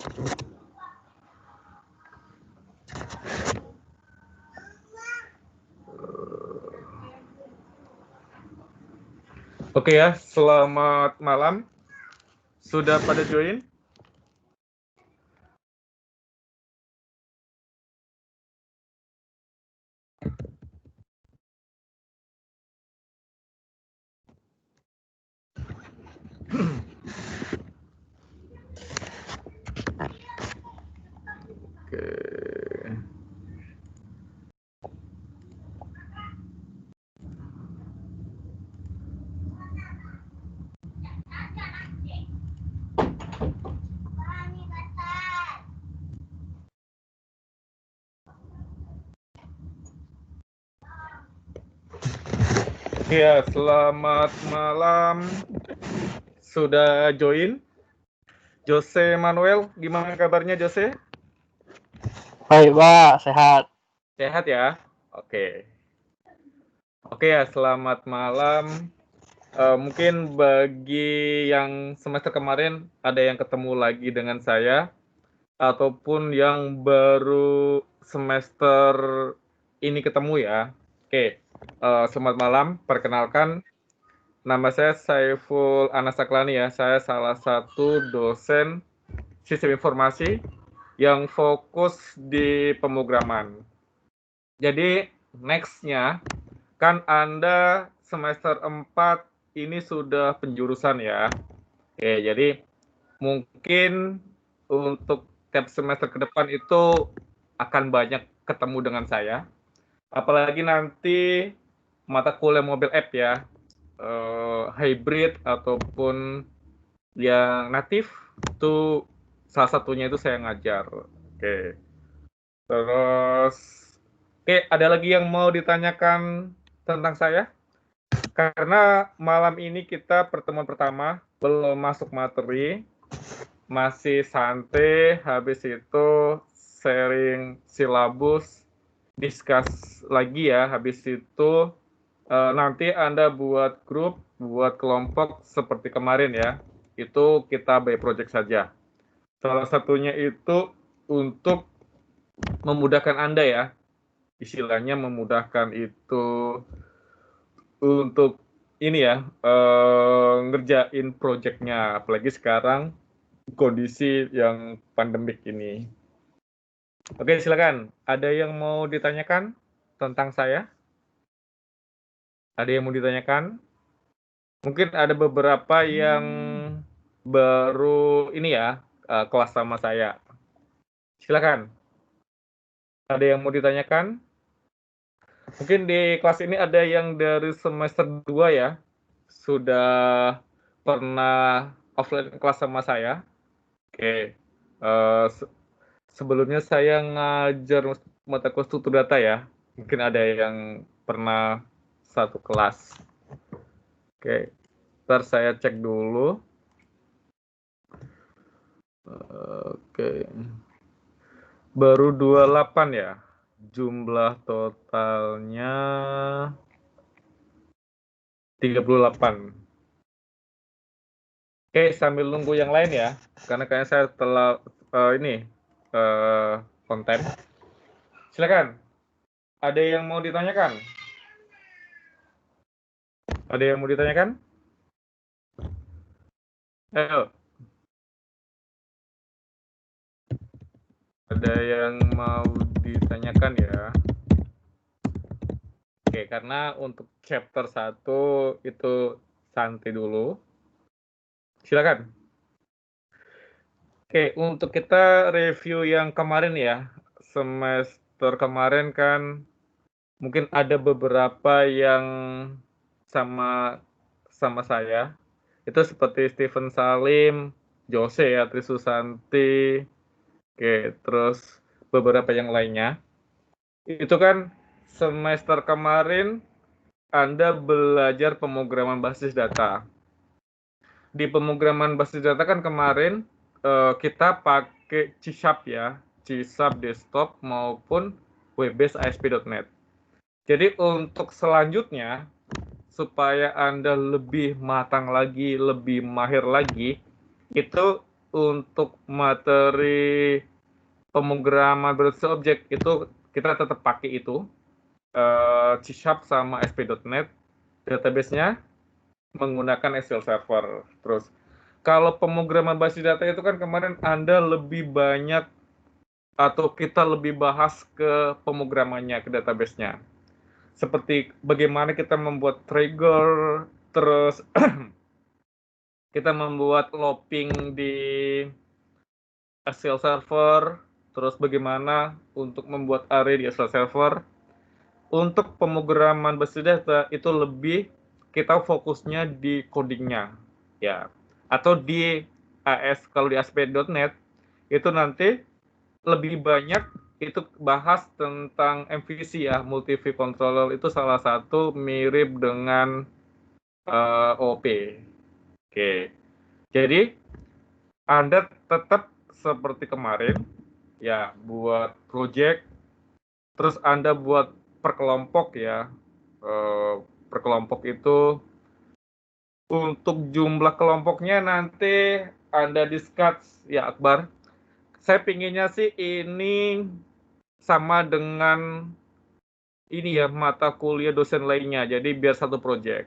Oke ya, selamat malam. Sudah pada join? Oke. Ya, selamat malam. Sudah join? Jose Manuel, gimana kabarnya Jose? Baik, Pak. Sehat. Sehat ya? Oke. Oke ya, selamat malam. Mungkin bagi yang semester kemarin ada yang ketemu lagi dengan saya, ataupun yang baru semester ini ketemu ya. Oke, selamat malam. Perkenalkan, nama saya Saiful Anasaklani ya. Saya salah satu dosen sistem informasi yang fokus di pemrograman. Jadi next-nya kan Anda semester 4 ini sudah penjurusan ya. Oke, jadi mungkin untuk tiap semester ke depan itu akan banyak ketemu dengan saya. Apalagi nanti mata kuliah mobile app ya, hybrid ataupun yang natif itu salah satunya itu saya ngajar. Oke. Terus oke, ada lagi yang mau ditanyakan tentang saya? Karena malam ini kita pertemuan pertama, belum masuk materi, masih santai, habis itu sharing silabus, discuss lagi ya, habis itu nanti Anda buat grup, buat kelompok seperti kemarin ya, itu kita by project saja. Salah satunya itu untuk memudahkan Anda ya, istilahnya memudahkan itu untuk ini ya, ngerjain projectnya, apalagi sekarang kondisi yang pandemik ini. Oke, silakan. Ada yang mau ditanyakan tentang saya? Ada yang mau ditanyakan? Mungkin ada beberapa yang baru ini ya, kelas sama saya. Silakan. Ada yang mau ditanyakan? Mungkin di kelas ini ada yang dari semester 2 ya, sudah pernah offline kelas sama saya. Oke, sebelumnya saya ngajar mata kuliah struktur data ya. Mungkin ada yang pernah satu kelas. Oke, ntar saya cek dulu. Oke, baru 28 ya. Jumlah totalnya 38. Oke, sambil nunggu yang lain ya, karena kayaknya saya telah konten. Silakan. Ada yang mau ditanyakan? Ada yang mau ditanyakan? Ayo. Ada yang mau ditanyakan ya? Oke, karena untuk chapter 1 itu santai dulu. Silakan. Oke, untuk kita review yang kemarin ya, semester kemarin kan mungkin ada beberapa yang sama saya. Itu seperti Steven Salim, Jose ya, Trisusanti, oke, terus beberapa yang lainnya. Itu kan semester kemarin Anda belajar pemrograman basis data. Di pemrograman basis data kan kemarin kita pakai C# ya, C# desktop maupun web-based ASP.NET. Jadi untuk selanjutnya, supaya Anda lebih matang lagi, lebih mahir lagi, itu untuk materi pemrograman berbasis objek itu kita tetap pakai itu C# sama ASP.NET database-nya menggunakan SQL Server. Terus kalau pemrograman basis data itu kan kemarin Anda lebih banyak atau kita lebih bahas ke pemrogramannya, ke database-nya. Seperti bagaimana kita membuat trigger, terus kita membuat looping di SQL Server, terus bagaimana untuk membuat array di SQL Server. Untuk pemrograman basis data itu lebih kita fokusnya di codingnya, ya. Atau di AS, kalau di ASP.NET itu nanti lebih banyak itu bahas tentang MVC ya, multi view controller itu salah satu mirip dengan OOP. Oke. Jadi Anda tetap seperti kemarin ya, buat project, terus Anda buat per kelompok ya. Per kelompok itu untuk jumlah kelompoknya nanti Anda discuss ya Akbar. Saya pinginnya sih ini sama dengan ini ya, mata kuliah dosen lainnya, jadi biar satu project.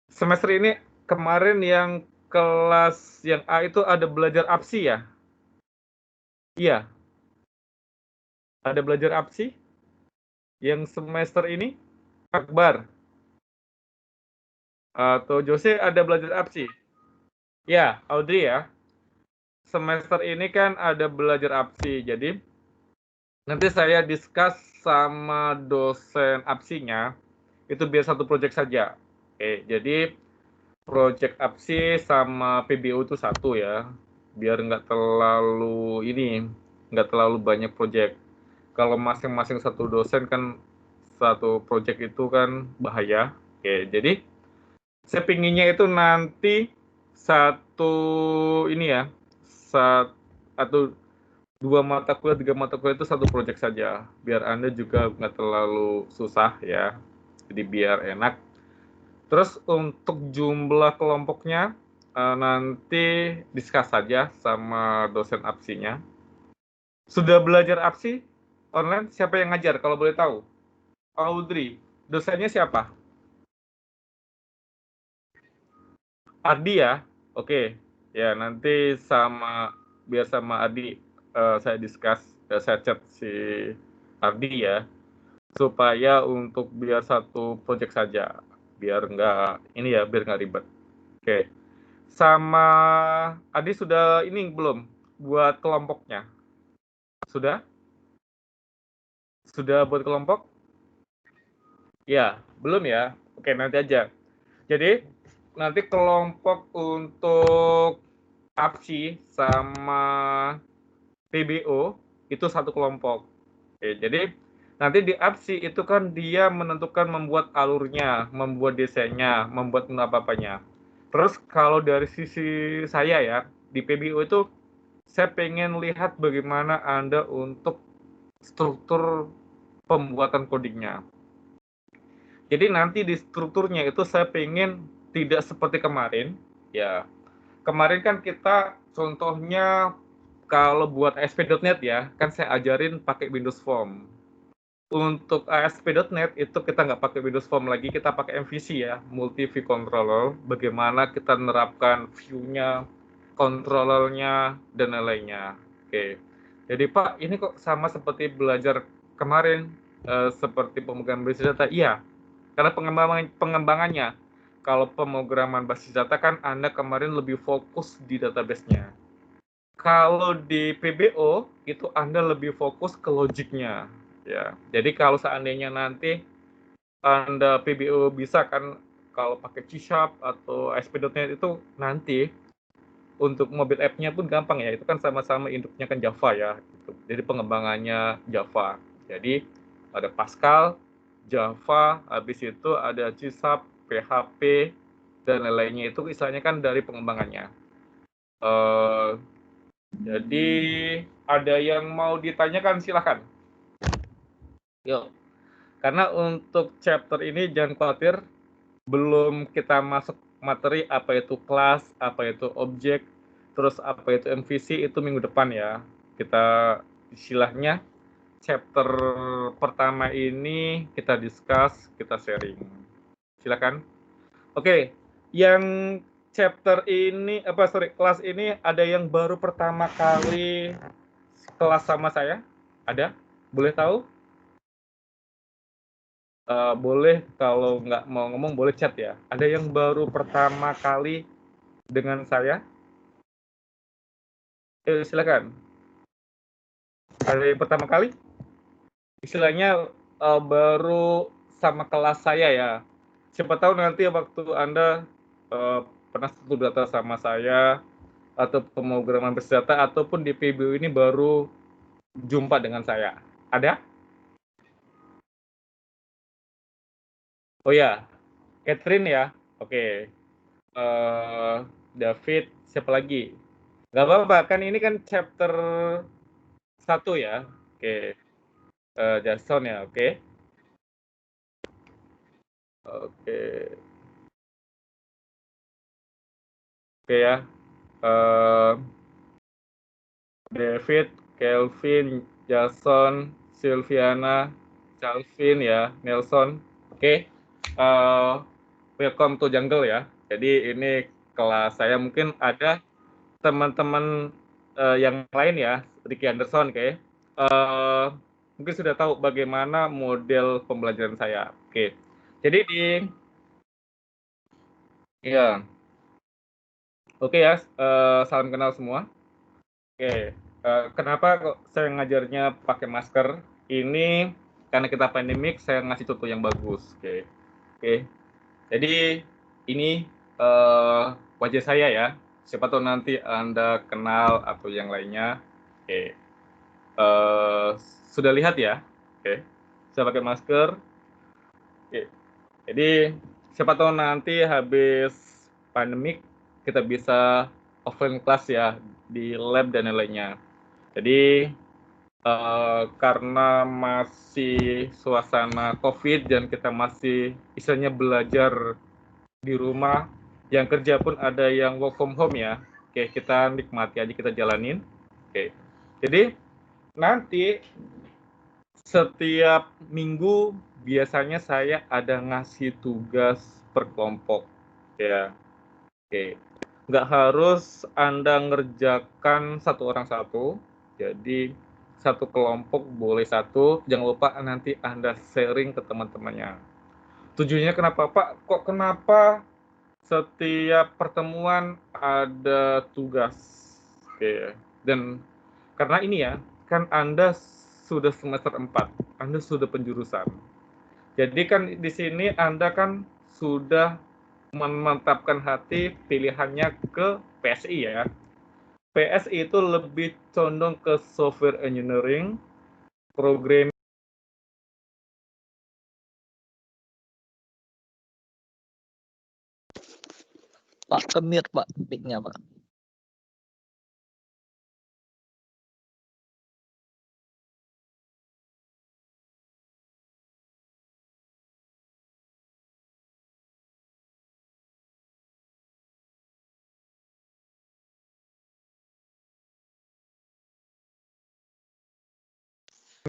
Semester ini kemarin yang kelas yang A itu ada belajar APSI ya? Iya, ada belajar APSI yang semester ini, Akbar atau Jose ada belajar APSI? Ya, Audrey ya. Semester ini kan ada belajar APSI, jadi nanti saya discuss sama dosen APSI-nya, itu biar satu project saja. Oke, jadi project APSI sama PBO itu satu ya, biar nggak terlalu banyak project. Kalau masing-masing satu dosen kan satu project itu kan bahaya. Oke, jadi saya pinginnya itu nanti satu ini ya, atau 2 mata kuliah, 3 mata kuliah itu satu project saja, biar Anda juga nggak terlalu susah ya, jadi biar enak. Terus untuk jumlah kelompoknya nanti discuss saja sama dosen APSI-nya. Sudah belajar APSI online, siapa yang ngajar kalau boleh tahu? Audrey, dosennya siapa? Ardi ya? Oke, ya nanti biar sama Ardi saya discuss, saya chat si Ardi ya, supaya untuk biar satu project saja, biar nggak ribet. Oke, sama Ardi sudah ini belum buat kelompoknya? Sudah? Sudah buat kelompok? Ya, belum ya? Oke, nanti aja. Jadi nanti kelompok untuk APSI sama PBO itu satu kelompok. Oke, jadi nanti di APSI itu kan dia menentukan membuat alurnya, membuat desainnya, membuat apa-apanya. Terus kalau dari sisi saya ya, di PBO itu saya pengen lihat bagaimana Anda untuk struktur pembuatan codingnya. Jadi nanti di strukturnya itu saya pengen tidak seperti kemarin, ya. Kemarin kan kita contohnya kalau buat ASP.NET ya, kan saya ajarin pakai Windows Form. Untuk ASP.NET itu kita nggak pakai Windows Form lagi, kita pakai MVC ya, Multi View Controller. Bagaimana kita menerapkan view-nya, controllernya, dan lain-lainnya. Oke. Jadi Pak, ini kok sama seperti belajar kemarin, seperti pemrograman basis data? Iya, karena pengembangannya. Kalau pemrograman basis data kan Anda kemarin lebih fokus di database-nya. Kalau di PBO itu Anda lebih fokus ke logiknya ya. Jadi kalau seandainya nanti Anda PBO bisa kan, kalau pakai C# atau ASP.NET itu nanti untuk mobile app-nya pun gampang ya. Itu kan sama-sama induknya kan Java ya gitu. Jadi pengembangannya Java. Jadi ada Pascal, Java, habis itu ada C#, PHP, dan lain-lainnya itu istilahnya kan dari pengembangannya. Jadi ada yang mau ditanyakan silahkan. Yuk. Karena untuk chapter ini jangan khawatir, belum kita masuk materi apa itu kelas, apa itu objek. Terus apa itu MVC itu minggu depan ya. Kita istilahnya chapter pertama ini kita discuss, kita sharing. Silakan. Oke, yang chapter ini kelas ini ada yang baru pertama kali kelas sama saya? Ada? Boleh tahu? Boleh, kalau nggak mau ngomong boleh chat ya. Ada yang baru pertama kali dengan saya? Silakan. Ada yang pertama kali? Istilahnya baru sama kelas saya ya. Siapa tahu nanti waktu Anda pernah satu data sama saya, atau pemrograman berdata, ataupun di PBU ini baru jumpa dengan saya. Ada? Oh ya, Catherine ya. Oke. David, siapa lagi? Gak apa-apa, kan ini kan chapter 1 ya. Oke. Jason ya, oke. Oke. Oke ya. David, Kelvin, Jason, Silviana, Calvin ya, Nelson. Oke. Welcome to Jungle ya. Jadi ini kelas saya, mungkin ada teman-teman yang lain ya, Ricky Anderson, oke. Mungkin sudah tahu bagaimana model pembelajaran saya. Oke. Jadi ya, oke ya, salam kenal semua. Oke, kenapa kok saya ngajarnya pakai masker? Ini karena kita pandemik, saya ngasih contoh yang bagus. Oke. Jadi ini wajah saya ya. Siapa tahu nanti Anda kenal atau yang lainnya. Oke. Sudah lihat ya? Oke. Saya pakai masker. Oke. Jadi siapa tahu nanti habis pandemik kita bisa offline class ya di lab dan lain-lainnya. Jadi karena masih suasana COVID dan kita masih istilahnya belajar di rumah, yang kerja pun ada yang work from home ya. Oke, kita nikmati aja, kita jalanin. Oke. Jadi nanti setiap minggu biasanya saya ada ngasih tugas per kelompok ya. Oke. Nggak harus Anda ngerjakan satu orang satu. Jadi satu kelompok boleh satu, jangan lupa nanti Anda sharing ke teman-temannya. Tujuannya kenapa Pak? Kok kenapa setiap pertemuan ada tugas? Oke. Dan karena ini ya, kan Anda sudah semester 4, Anda sudah penjurusan. Jadi kan di sini Anda kan sudah memantapkan hati pilihannya ke PSI ya. PSI itu lebih condong ke software engineering, programming. Pak, ke-mute Pak, mic-nya Pak.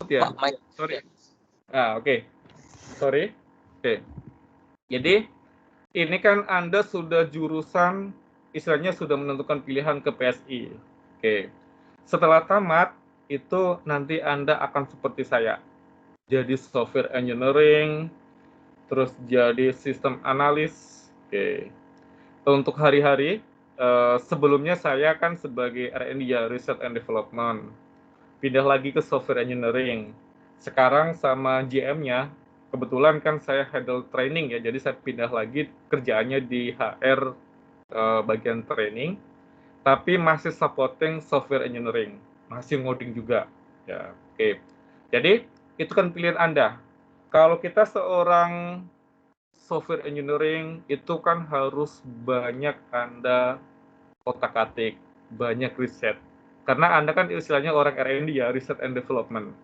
Ya. Pak, mic. Sorry. Oke. Sorry. Oke. Jadi ini kan Anda sudah jurusan, istilahnya sudah menentukan pilihan ke PSI. Oke. Setelah tamat, itu nanti Anda akan seperti saya. Jadi software engineering, terus jadi sistem analis. Oke. Untuk hari-hari, sebelumnya saya kan sebagai R&D ya, Research and Development. Pindah lagi ke software engineering. Sekarang sama GM-nya, kebetulan kan saya handle training ya, jadi saya pindah lagi kerjaannya di HR bagian training, tapi masih supporting software engineering, masih ngoding juga. Ya, oke. Jadi itu kan pilihan Anda. Kalau kita seorang software engineering itu kan harus banyak Anda otak-atik, banyak riset. Karena Anda kan istilahnya orang R&D ya, Research and Development.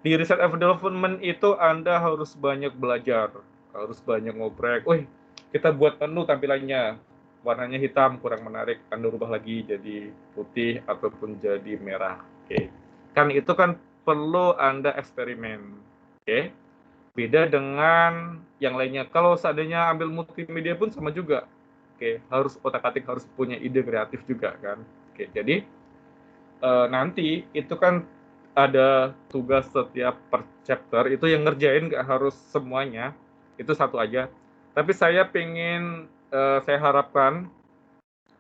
Di Research and Development itu Anda harus banyak belajar, harus banyak ngobrek. Wih, kita buat menu tampilannya. warnanya hitam kurang menarik, Anda rubah lagi jadi putih ataupun jadi merah. Oke. Kan itu kan perlu Anda eksperimen. Oke. Beda dengan yang lainnya. Kalau seandainya ambil multimedia pun sama juga. Oke, harus otak-atik, harus punya ide kreatif juga kan. Oke, jadi nanti itu kan ada tugas setiap per chapter itu yang ngerjain nggak harus semuanya, itu satu aja. Tapi saya pengen saya harapkan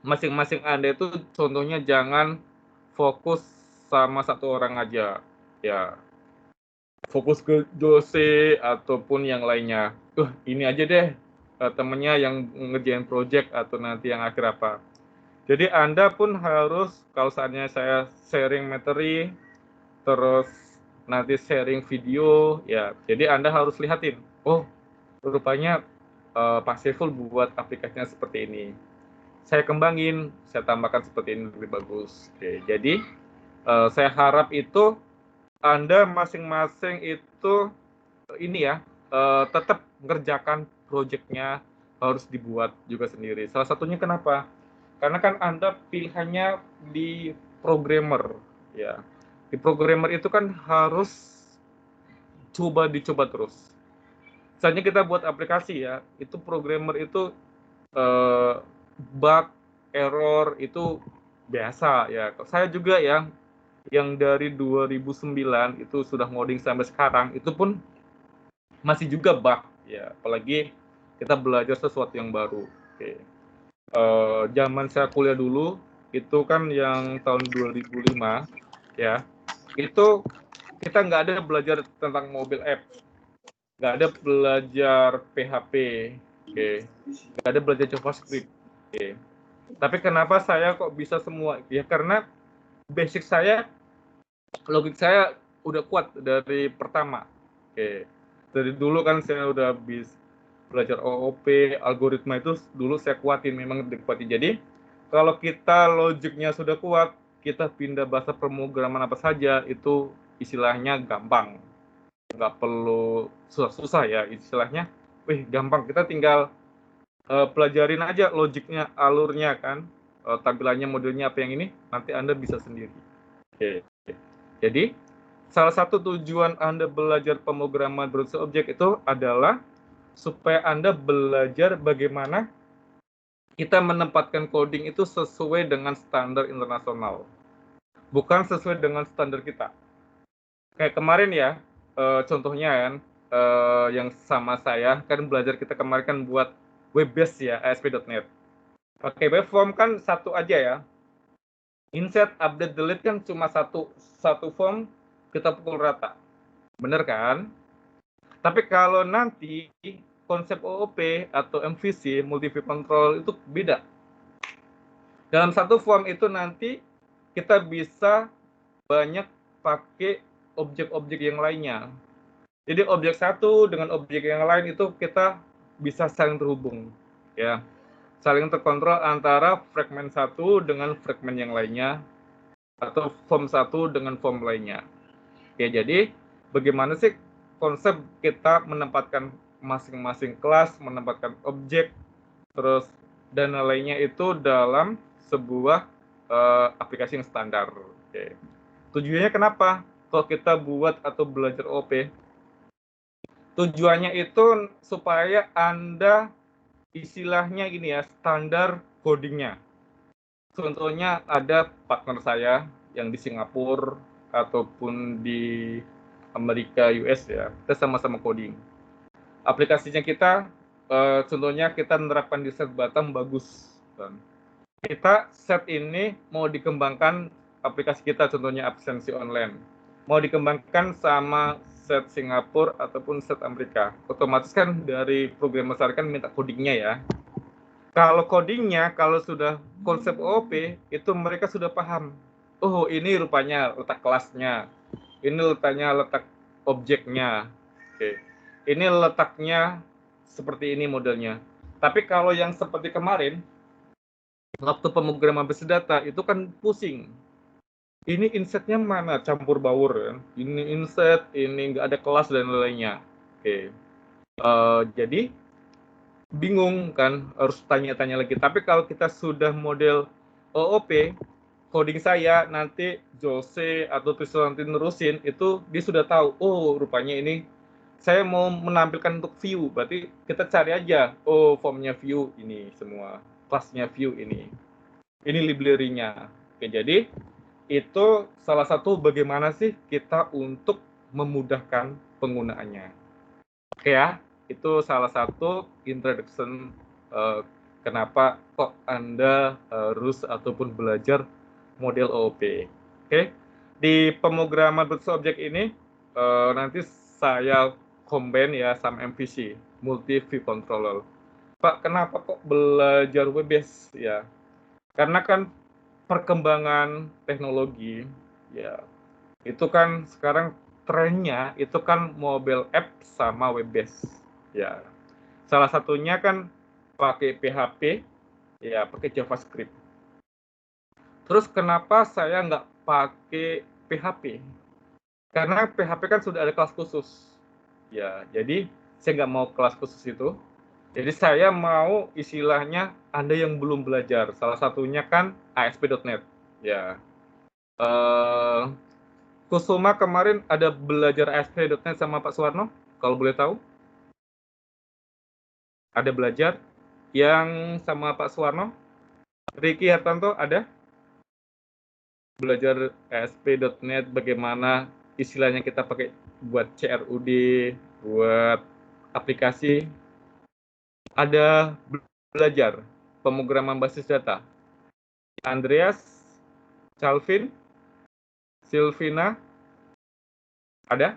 masing-masing Anda itu contohnya jangan fokus sama satu orang aja, ya fokus ke Jose ataupun yang lainnya. Ini aja deh temennya yang ngerjain project atau nanti yang akhir apa. Jadi Anda pun harus, kalau saatnya saya sharing materi, terus nanti sharing video, ya. Jadi Anda harus lihatin, oh rupanya Pak Saiful buat aplikasinya seperti ini. Saya kembangin, saya tambahkan seperti ini lebih bagus. Oke, jadi saya harap itu Anda masing-masing itu ini ya, tetap mengerjakan proyeknya harus dibuat juga sendiri. Salah satunya kenapa? Karena kan Anda pilihannya di programmer, ya. Di programmer itu kan harus dicoba terus. Misalnya kita buat aplikasi ya, itu programmer itu bug, error itu biasa ya. Saya juga yang dari 2009 itu sudah ngoding sampai sekarang, itu pun masih juga bug ya, apalagi kita belajar sesuatu yang baru. Oke. Zaman saya kuliah dulu itu kan yang tahun 2005 ya, itu kita nggak ada belajar tentang mobile app, nggak ada belajar PHP, oke, nggak ada belajar JavaScript, oke. Tapi kenapa saya kok bisa semua? Ya karena basic saya, logik saya udah kuat dari pertama. Oke. Dari dulu kan saya udah bisa belajar OOP, algoritma itu dulu saya kuatin, memang dikuatin. Jadi kalau kita logiknya sudah kuat, kita pindah bahasa pemrograman apa saja itu istilahnya gampang. Nggak perlu susah-susah ya istilahnya. Gampang, kita tinggal pelajarin aja logiknya, alurnya kan, tampilannya, modelnya apa yang ini, nanti Anda bisa sendiri. Oke. Jadi salah satu tujuan Anda belajar pemrograman berbasis objek itu adalah supaya Anda belajar bagaimana kita menempatkan coding itu sesuai dengan standar internasional, bukan sesuai dengan standar kita. Kayak kemarin ya, contohnya kan, yang sama saya kan belajar, kita kemarin kan buat web base ya, ASP.NET. Pakai web form kan satu aja ya. Insert, update, delete kan cuma satu form kita pukul rata. Bener kan? Tapi kalau nanti konsep OOP atau MVC, multi view control, itu beda. Dalam satu form itu nanti kita bisa banyak pakai objek-objek yang lainnya. Jadi objek satu dengan objek yang lain itu kita bisa saling terhubung, ya, saling terkontrol antara fragmen satu dengan fragmen yang lainnya, atau form satu dengan form lainnya. Oke, jadi bagaimana sih konsep kita menempatkan masing-masing kelas, menempatkan objek, terus dan lainnya itu dalam sebuah aplikasi yang standar. Oke. Tujuannya kenapa? Kalau kita buat atau belajar OP, tujuannya itu supaya Anda istilahnya gini ya, standar codingnya. Contohnya ada partner saya yang di Singapura ataupun di Amerika, US ya, kita sama-sama coding. Aplikasinya kita, contohnya kita menerapkan di set Batam bagus. Kita set ini mau dikembangkan aplikasi kita, contohnya absensi online, mau dikembangkan sama set Singapura ataupun set Amerika. Otomatis kan dari program besar kan minta codingnya ya. Kalau codingnya, kalau sudah konsep OOP, itu mereka sudah paham. Oh, ini rupanya letak kelasnya. Ini letak objeknya. Oke. Ini letaknya seperti ini modelnya. Tapi kalau yang seperti kemarin, waktu pemrograman basis data, itu kan pusing. Ini insetnya mana? Campur baur kan? Ini inset, ini nggak ada kelas dan lainnya. Oke. Jadi bingung kan, harus tanya-tanya lagi. Tapi kalau kita sudah model OOP, coding saya nanti Jose atau Trisol nanti nerusin, itu dia sudah tahu, oh rupanya ini saya mau menampilkan untuk view, berarti kita cari aja, oh formnya view ini semua, kelasnya view ini library-nya. Oke, jadi itu salah satu bagaimana sih kita untuk memudahkan penggunaannya. Oke ya, itu salah satu introduction kenapa kok Anda harus ataupun belajar model OOP. Oke, di pemrograman berbasis objek ini nanti saya combine ya sama MVC, multi view controller. Pak, kenapa kok belajar web based ya? Karena kan perkembangan teknologi ya itu kan sekarang trennya itu kan mobile app sama web based ya. Salah satunya kan pakai PHP ya, pakai JavaScript. Terus kenapa saya nggak pakai PHP? Karena PHP kan sudah ada kelas khusus ya, jadi saya nggak mau kelas khusus itu. Jadi saya mau istilahnya Anda yang belum belajar, salah satunya kan ASP.NET ya. eh Kusuma kemarin ada belajar ASP.NET sama Pak Suwarno, kalau boleh tahu? Ada belajar yang sama Pak Suwarno? Ricky Hartanto ada belajar ASP.NET, bagaimana istilahnya kita pakai buat CRUD, buat aplikasi. Ada belajar pemrograman basis data. Andreas, Calvin, Silvina, ada?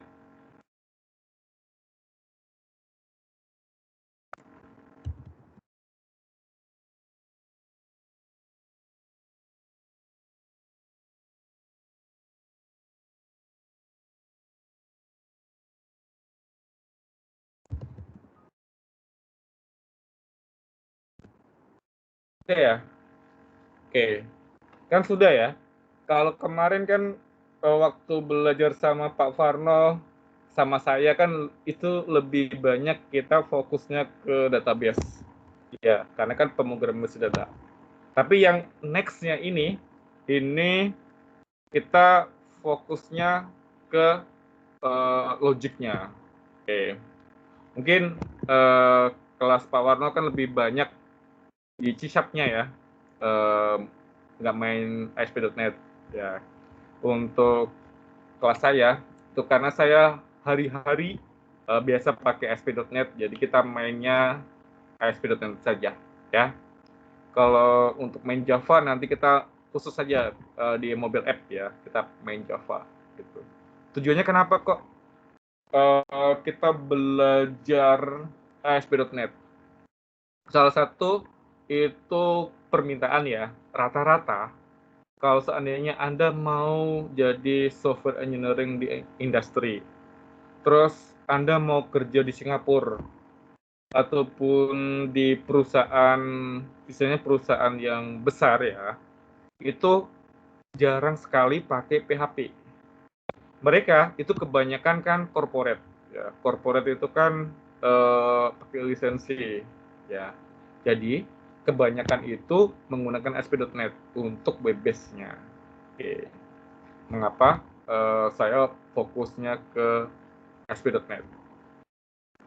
Oke ya, oke. Kan sudah ya. Kalau kemarin kan waktu belajar sama Pak Farno, sama saya kan itu lebih banyak kita fokusnya ke database. Ya, karena kan pemrograman basis data. Tapi yang next-nya ini kita fokusnya ke logiknya. Oke. Mungkin kelas Pak Warno kan lebih banyak di C-Sharp-nya ya. Nggak main ASP.NET ya. Untuk kelas saya, itu karena saya hari-hari biasa pakai ASP.NET, jadi kita mainnya ASP.NET saja ya. Kalau untuk main Java nanti kita khusus saja di mobile app ya, kita main Java gitu. Tujuannya kenapa kok kita belajar ASP.NET? Salah satu itu permintaan ya, rata-rata kalau seandainya Anda mau jadi software engineering di industri, terus Anda mau kerja di Singapura ataupun di perusahaan, misalnya perusahaan yang besar ya, itu jarang sekali pakai PHP. Mereka itu kebanyakan kan corporate ya. Corporate itu kan pakai lisensi ya. Jadi kebanyakan itu menggunakan ASP.NET untuk web base-nya. Oke. Mengapa saya fokusnya ke ASP.NET?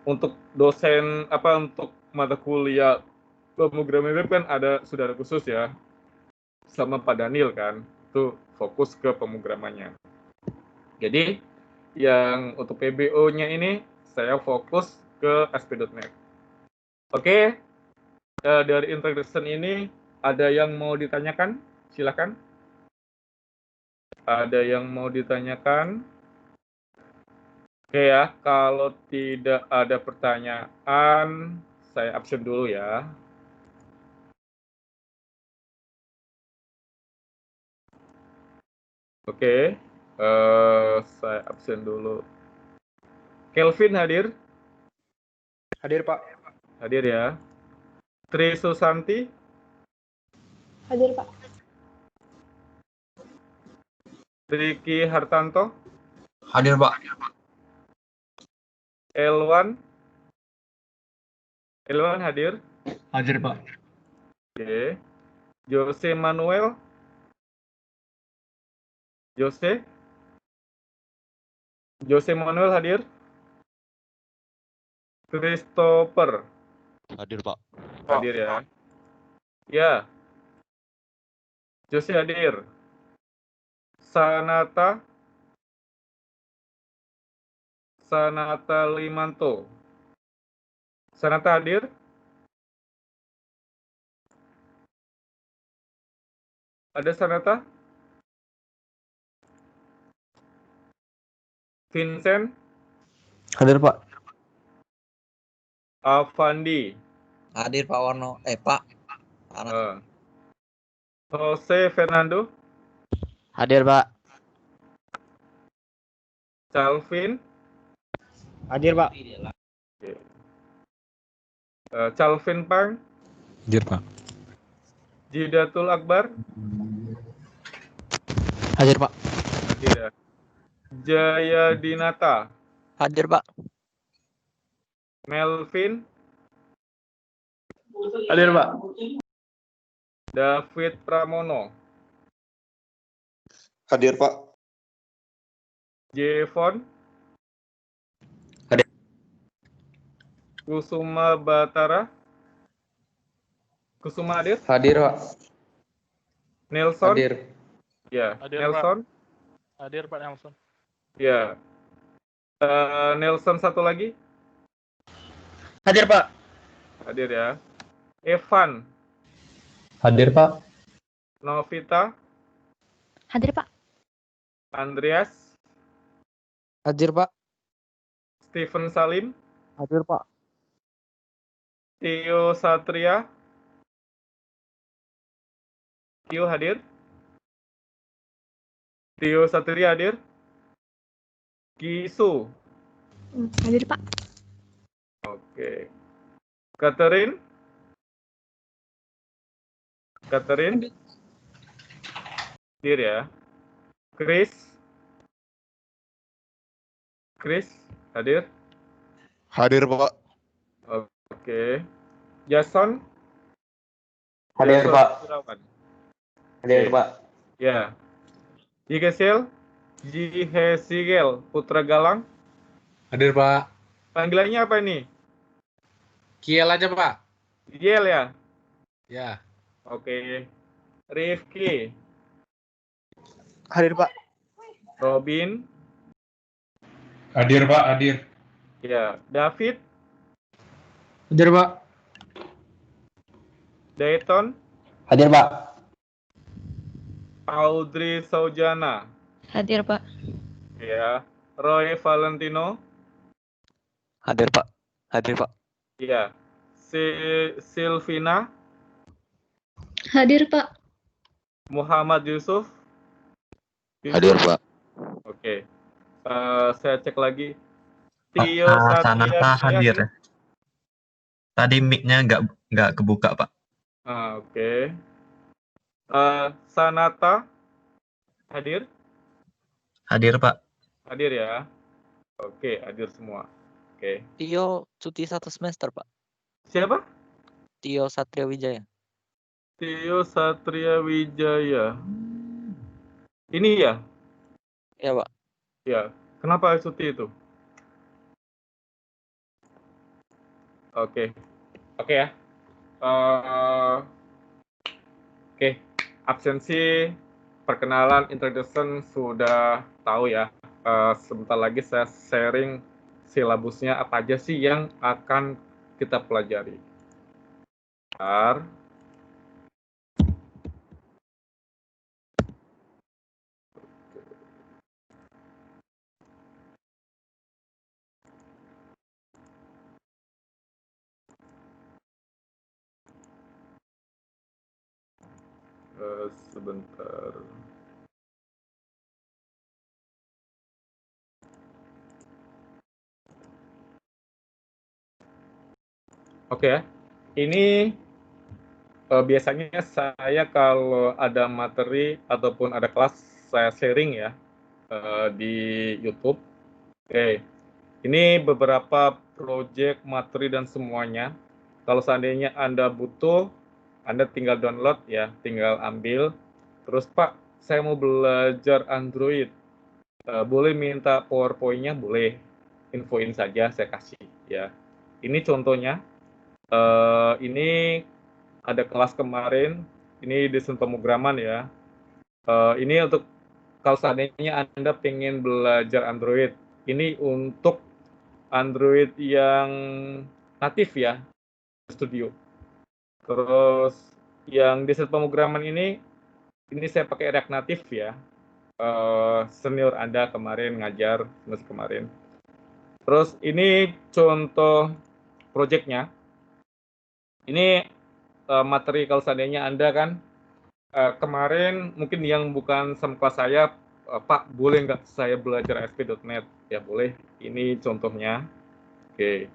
Untuk dosen untuk mata kuliah pemrograman web kan sudah ada khusus ya, sama Pak Daniel kan, itu fokus ke pemrogramannya. Jadi yang untuk PBO-nya ini saya fokus ke ASP.NET. Oke, dari introduction ini ada yang mau ditanyakan? Silakan. Ada yang mau ditanyakan? Oke ya, kalau tidak ada pertanyaan, saya absen dulu ya. Oke, saya absen dulu. Kelvin hadir? Hadir, Pak. Hadir ya. Tri Susanti? Hadir, Pak. Riki Hartanto? Hadir, Pak. Elwan? Elwan hadir? Hadir, Pak. Oke. Jose Manuel? Jose? Jose Manuel hadir? Christopher Hadir, Pak. hadir ya? Ya. Jose hadir. Sanata Limanto. Sanata hadir? Ada Sanata? Vincent? Hadir, Pak. Avandi? Hadir Pak Warno. Pak. Eh. Jose Fernando? Hadir, Pak. Calvin? Hadir, Pak. Calvin Pang? Hadir, Pak. Jidatul Akbar? Hadir, Pak. Hadir ya. Jaya Dinata? Hadir Pak. Melvin? Hadir, Pak. David Pramono? Hadir, Pak. Jevon? Hadir. Kusuma Batara? Kusuma hadir? Hadir, Pak. Nelson? Hadir. Ya. Hadir, Nelson? Hadir Pak Nelson. Ya. Nelson satu lagi? Hadir, Pak. Hadir ya. Evan? Hadir, Pak. Novita? Hadir, Pak. Andreas? Hadir Pak. Stephen Salim? Hadir Pak. Tio Satria? Tio hadir? Tio Satria hadir? Kisu? Hadir, Pak. Oke. Catherine? Catherine? Hadir ya. Chris? Chris? Hadir? Hadir, Pak. Oke. Jason? Hadir, Jason Pak. Surawan. Hadir, Oke. Pak. Ya. Jigesil? Jihesigel Putra Galang? Hadir, Pak. Panggilannya apa ini? Kiel aja, Pak. Giel ya? Ya. Oke. Rifki? Hadir, Pak. Robin? Hadir, Pak. Hadir. Ya. David? Hadir, Pak. Dayton? Hadir, Pak. Audrey Saujana? Hadir, Pak. Ya. Roy Valentino? Hadir Pak. Hadir Pak. Ya. Silvina? Hadir, Pak. Muhammad Yusuf? Hadir Pak. Oke. Saya cek lagi. Tio Sanata Satria hadir. Tadi mic-nya nggak kebuka, Pak. Oke. Sanata hadir? Hadir, Pak. Hadir ya. Oke, hadir semua. Oke. Tio cuti 1 semester Pak. Siapa? Tio Satria Wijaya. Tio Satria Wijaya. Ini ya? Ya Pak. Ya. Kenapa cuti itu? Oke. Oke ya. Oke. Absensi, perkenalan, introduction sudah tahu ya. Sebentar lagi saya sharing silabusnya apa aja sih yang akan kita pelajari. Bentar. Sebentar. Oke ya. Ini biasanya saya kalau ada materi ataupun ada kelas saya sharing ya di YouTube. Oke. Ini beberapa project materi dan semuanya. Kalau seandainya Anda butuh, Anda tinggal download ya, tinggal ambil. Terus Pak, saya mau belajar Android. Boleh minta PowerPoint-nya? Boleh. Infoin saja, saya kasih ya. Ini contohnya. Ini ada kelas kemarin. Ini desain pemrograman ya. Ini untuk kalau seandainya Anda pengen belajar Android. Ini untuk Android yang natif ya, Studio. Terus yang desain pemrograman ini saya pakai React Native ya. Senior Anda kemarin ngajar semester kemarin. Terus ini contoh projectnya. Ini materi kalau seandainya Anda kan kemarin mungkin yang bukan sama kelas saya, Pak boleh nggak saya belajar ASP.NET? Ya boleh. Ini contohnya. Oke.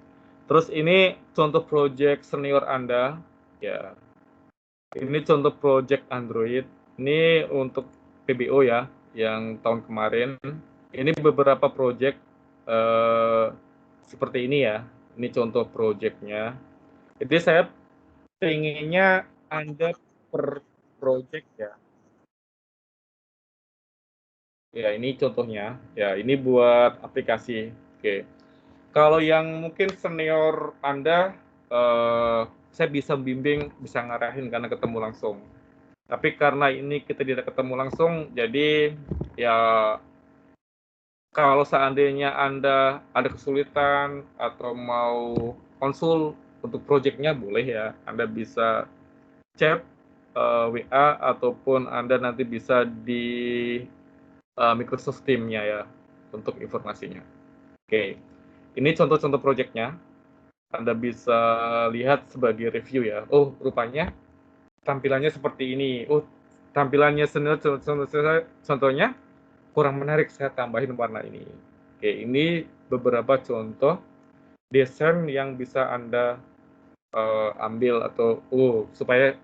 Terus ini contoh project senior Anda. Ya. Ini contoh project Android. Ini untuk PBO ya, yang tahun kemarin. Ini beberapa project seperti ini ya. Ini contoh projectnya. Jadi saya pengennya Anda per project ya. Ya, ini contohnya. Ya, ini buat aplikasi. Oke. Kalau yang mungkin senior Anda, saya bisa bimbing, bisa ngarahin karena ketemu langsung. Tapi karena ini kita tidak ketemu langsung, jadi ya kalau seandainya Anda ada kesulitan atau mau konsul untuk project-nya boleh ya. Anda bisa chat WA ataupun Anda nanti bisa di Microsoft Team-nya ya untuk informasinya. Oke. Ini contoh-contoh project-nya. Anda bisa lihat sebagai review ya. Oh, rupanya tampilannya seperti ini. Oh, tampilannya senior contohnya kurang menarik, saya tambahin warna ini. Oke, ini beberapa contoh desain yang bisa Anda ambil atau supaya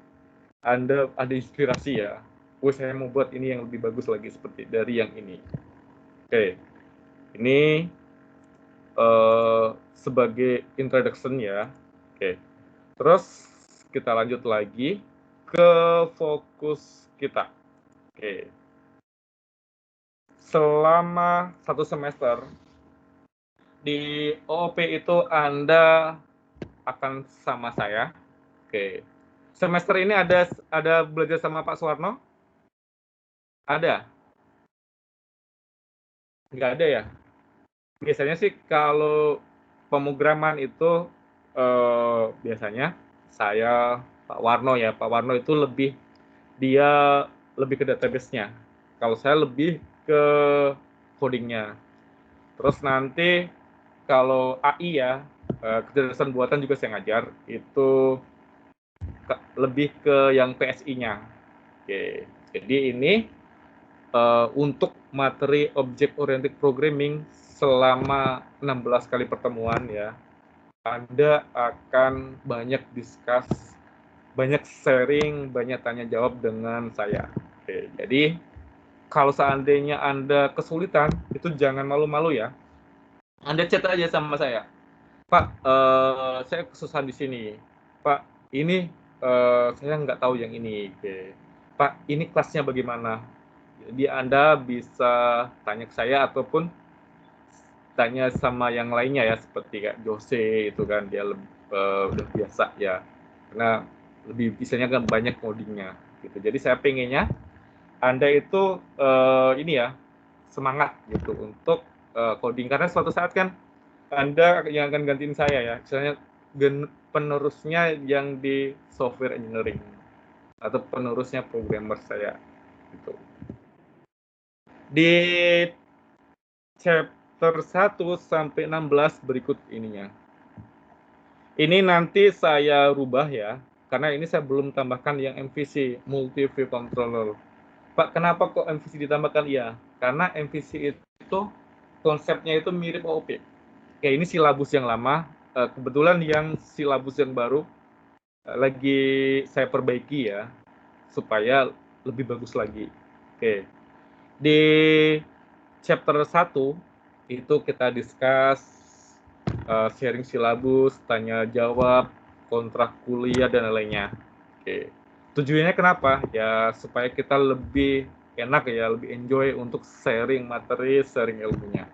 Anda ada inspirasi ya. Saya mau buat ini yang lebih bagus lagi seperti dari yang ini. Oke, ini sebagai introduction ya. Oke, terus kita lanjut lagi ke fokus kita. Oke, selama 1 semester di OOP itu Anda akan sama saya. Oke, semester ini ada belajar sama Pak Suwarno? Ada? Nggak ada ya? Biasanya sih kalau pemrograman itu biasanya saya Pak Warno ya. Pak Warno itu dia lebih ke database-nya. Kalau saya lebih ke coding-nya. Terus nanti kalau AI ya, kecerdasan buatan juga saya ngajar. Itu lebih ke yang PSI-nya. Oke. Jadi ini untuk materi Object Oriented Programming selama 16 kali pertemuan ya, Anda akan banyak discuss, banyak sharing, banyak tanya jawab dengan saya. Oke, jadi kalau seandainya Anda kesulitan, itu jangan malu-malu ya. Anda chat aja sama saya. Pak, saya kesusahan di sini. Pak, ini saya nggak tahu yang ini. Oke. Pak, ini kelasnya bagaimana? Jadi Anda bisa tanya ke saya ataupun tanya sama yang lainnya ya, seperti kayak Jose itu kan dia udah biasa ya, karena lebih bisanya kan banyak codingnya gitu. Jadi saya pengennya Anda itu ini ya semangat gitu untuk coding, karena suatu saat kan Anda yang akan gantiin saya ya, misalnya penerusnya yang di software engineering atau penerusnya programmer saya gitu. Di chapter 1 sampai 16 berikut ininya. Ini nanti saya rubah ya, karena ini saya belum tambahkan yang MVC, Multi View Controller. Pak, kenapa kok MVC ditambahkan? Iya, karena MVC itu konsepnya itu mirip OOP. Kayak ini silabus yang lama, kebetulan yang silabus yang baru lagi saya perbaiki ya, supaya lebih bagus lagi. Oke. Di chapter 1 itu kita discuss sharing silabus, tanya jawab, kontrak kuliah dan lainnya. Oke. Tujuannya kenapa? Ya supaya kita lebih enak ya, lebih enjoy untuk sharing materi, sharing ilmunya.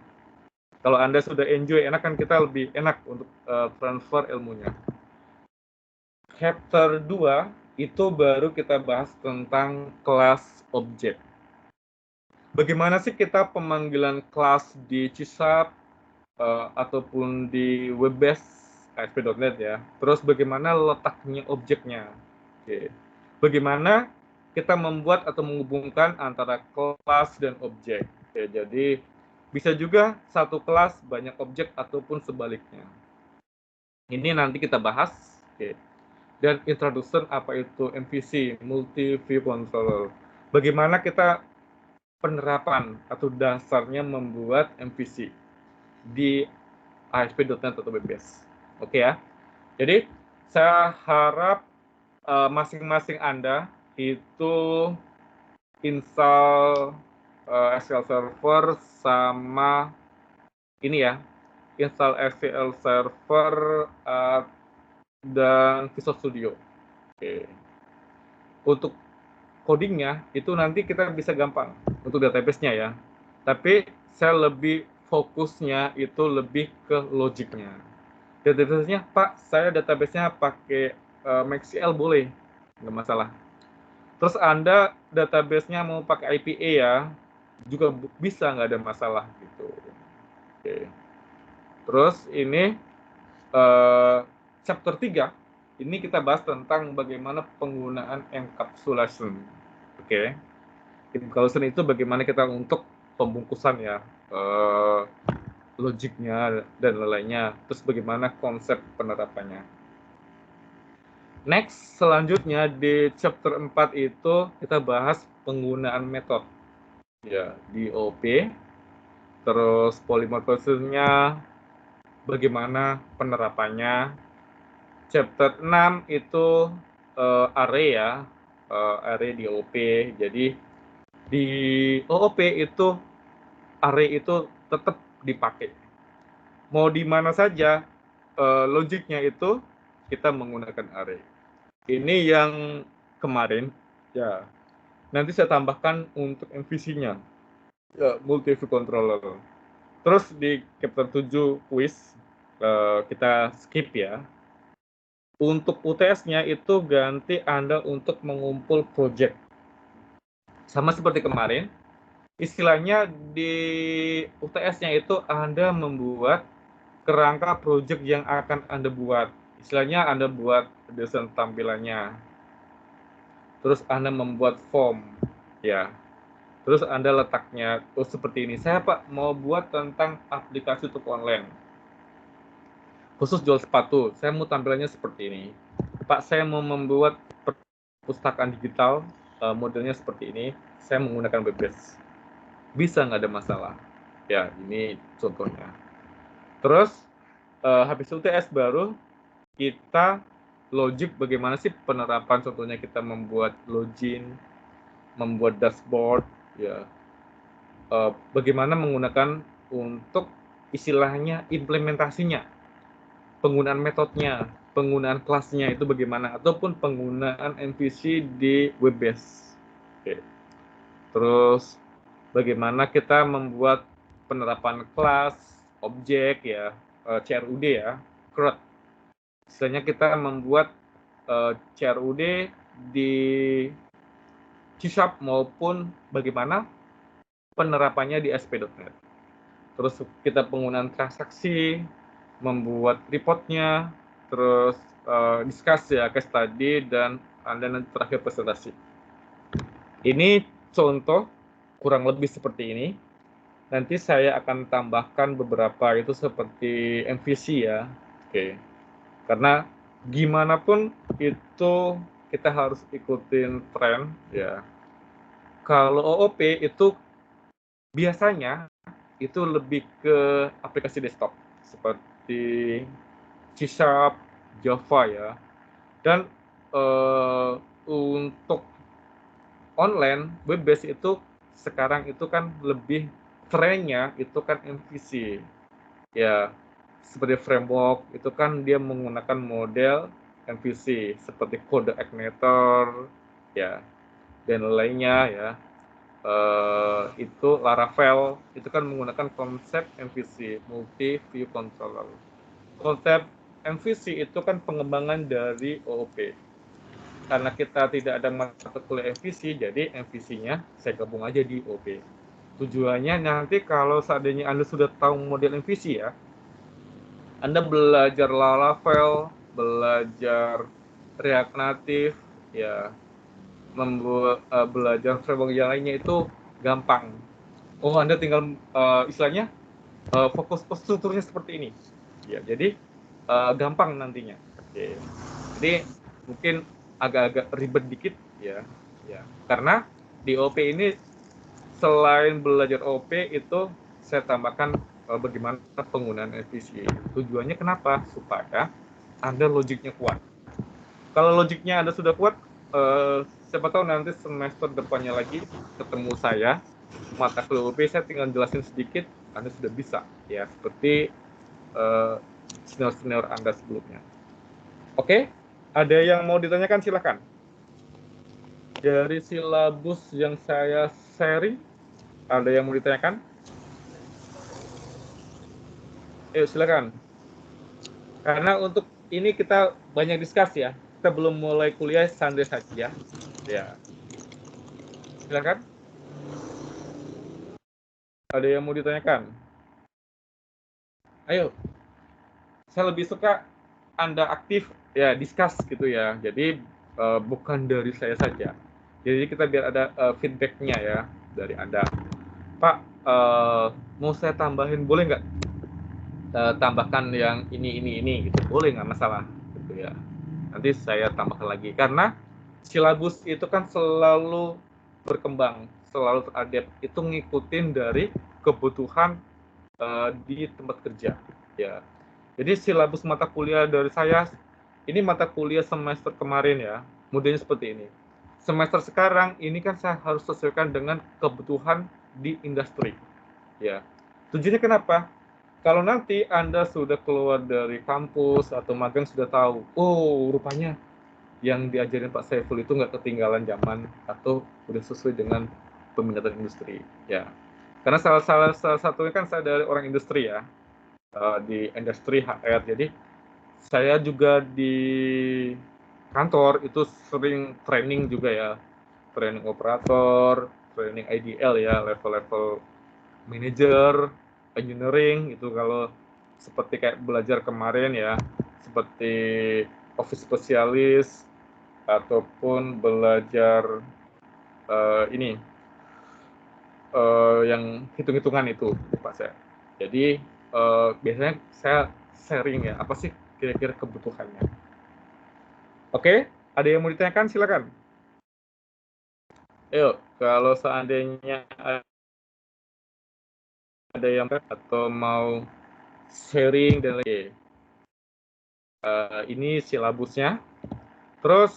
Kalau Anda sudah enjoy, enak kan kita lebih enak untuk transfer ilmunya. Chapter 2 itu baru kita bahas tentang kelas objek. Bagaimana sih kita pemanggilan kelas di C# ataupun di web-based ASP.NET ya. Terus bagaimana letaknya objeknya. Oke. Bagaimana kita membuat atau menghubungkan antara kelas dan objek. Oke, jadi bisa juga satu kelas banyak objek ataupun sebaliknya. Ini nanti kita bahas. Oke. Dan introduction apa itu MVC, Multi View Controller. Bagaimana kita penerapan atau dasarnya membuat MVC di ASP.NET atau WebBase. Oke ya. Jadi saya harap masing-masing Anda itu install SQL Server sama ini ya, install SQL Server dan Visual Studio. Oke. Untuk codingnya itu nanti kita bisa gampang untuk database-nya ya. Tapi saya lebih fokusnya itu lebih ke logiknya. Database-nya, Pak, saya database-nya pakai MySQL boleh, nggak masalah. Terus Anda database-nya mau pakai IPA ya, juga bisa, nggak ada masalah gitu. Oke. Terus ini chapter 3, ini kita bahas tentang bagaimana penggunaan encapsulation. Oke. Encapsulation itu bagaimana kita untuk pembungkusan ya, logiknya dan lainnya. Terus bagaimana konsep penerapannya. Next, selanjutnya di chapter 4 itu kita bahas penggunaan metode. Ya, di OP. Terus polymorphism-nya, bagaimana penerapannya. Chapter 6 itu array ya, array di OP. Jadi di OOP itu array itu tetap dipakai. Mau di mana saja logiknya itu kita menggunakan array. Ini yang kemarin ya. Nanti saya tambahkan untuk MVC-nya. Ya, multi view controller. Terus di chapter 7 quiz kita skip ya. Untuk UTS-nya itu ganti Anda untuk mengumpul project. Sama seperti kemarin, istilahnya di UTS-nya itu Anda membuat kerangka project yang akan Anda buat. Istilahnya Anda buat desain tampilannya. Terus Anda membuat form, ya. Terus Anda letaknya, seperti ini. Saya Pak mau buat tentang aplikasi toko online. Khusus jual sepatu, saya mau tampilannya seperti ini. Pak, saya mau membuat perpustakaan digital, modelnya seperti ini. Saya menggunakan WebBase. Bisa, nggak ada masalah. Ya, ini contohnya. Terus, habis UTS baru, kita logik bagaimana sih penerapan, contohnya kita membuat login, membuat dashboard, ya. Bagaimana menggunakan untuk istilahnya implementasinya, penggunaan metodenya, penggunaan kelasnya itu bagaimana, ataupun penggunaan MVC di WebBase. Oke. Terus bagaimana kita membuat penerapan kelas, objek ya, CRUD ya, CRUD. Misalnya kita membuat CRUD di C# maupun bagaimana penerapannya di ASP.NET. Terus kita penggunaan transaksi, membuat reportnya, terus discuss ya, case study, dan nanti terakhir presentasi. Ini contoh kurang lebih seperti ini. Nanti saya akan tambahkan beberapa itu seperti MVC ya. Oke. Karena gimana pun itu kita harus ikutin tren ya. Kalau OOP itu biasanya itu lebih ke aplikasi desktop seperti C#, Java ya. Dan untuk online web-based itu sekarang itu kan lebih trennya itu kan MVC ya, seperti framework itu kan dia menggunakan model MVC seperti kode Igniter ya dan lainnya ya. Itu Laravel itu kan menggunakan konsep MVC, multi view controller. Konsep MVC itu kan pengembangan dari OOP. Karena kita tidak ada mata kuliah MVC, jadi MVC-nya saya gabung aja di OOP. Tujuannya nanti kalau seandainya Anda sudah tahu model MVC ya, Anda belajar Laravel, belajar React Native, ya, belajar framework yang lainnya itu gampang. Oh, Anda tinggal istilahnya fokus ke strukturnya seperti ini. Ya, jadi gampang nantinya. Oke. Jadi mungkin agak-agak ribet dikit ya. Ya, karena di OP ini selain belajar OP itu saya tambahkan bagaimana penggunaan MVC. Tujuannya kenapa? Supaya Anda logiknya kuat. Kalau logiknya Anda sudah kuat, siapa tahu nanti semester depannya lagi ketemu saya mata kuliah OP, saya tinggal jelasin sedikit, Anda sudah bisa ya, seperti senior-senior Anda sebelumnya. Oke, ada yang mau ditanyakan silakan. Dari silabus yang saya sharing, ada yang mau ditanyakan? Silakan. Karena untuk ini kita banyak diskus ya. Kita belum mulai kuliah, santai saja. Ya. Silakan. Ada yang mau ditanyakan? Ayo. Saya lebih suka Anda aktif ya, diskus gitu ya. Jadi bukan dari saya saja. Jadi kita biar ada feedback-nya ya dari Anda. Pak, mau saya tambahin boleh nggak? Tambahkan yang ini gitu. Boleh, nggak masalah gitu ya. Nanti saya tambahkan lagi karena silabus itu kan selalu berkembang, selalu terupdate, itu ngikutin dari kebutuhan di tempat kerja ya. Jadi silabus mata kuliah dari saya ini mata kuliah semester kemarin ya, modelnya seperti ini. Semester sekarang ini kan saya harus sesuaikan dengan kebutuhan di industri ya. Tujuannya kenapa? Kalau nanti Anda sudah keluar dari kampus atau magang sudah tahu, oh rupanya yang diajarin Pak Saiful itu nggak ketinggalan zaman atau udah sesuai dengan peminatan industri ya. Karena salah satunya kan saya dari orang industri ya, di industri HR. Jadi saya juga di kantor itu sering training juga ya, training operator, training IDL ya, level-level manager, engineering itu kalau seperti kayak belajar kemarin ya, seperti office spesialis ataupun belajar ini yang hitung-hitungan itu Pak saya. Jadi biasanya saya sharing ya, apa sih kira-kira kebutuhannya. Oke, ada yang mau ditanyakan silakan. Ayo, kalau seandainya ada yang atau mau sharing dan lain. Ini silabusnya. Terus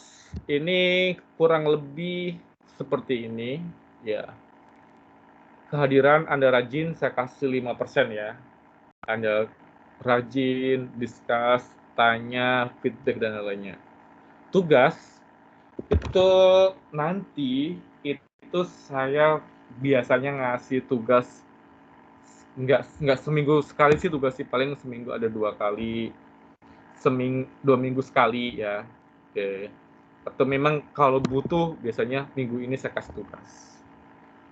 ini kurang lebih seperti ini ya. Kehadiran Anda rajin saya kasih 5% ya. Anda rajin, discuss, tanya, feedback dan lainnya. Tugas itu nanti itu saya biasanya ngasih tugas nggak seminggu sekali sih, tugas sih paling seminggu ada 2 kali, 2 minggu sekali ya. Oke. Atau memang kalau butuh biasanya minggu ini saya kasih tugas.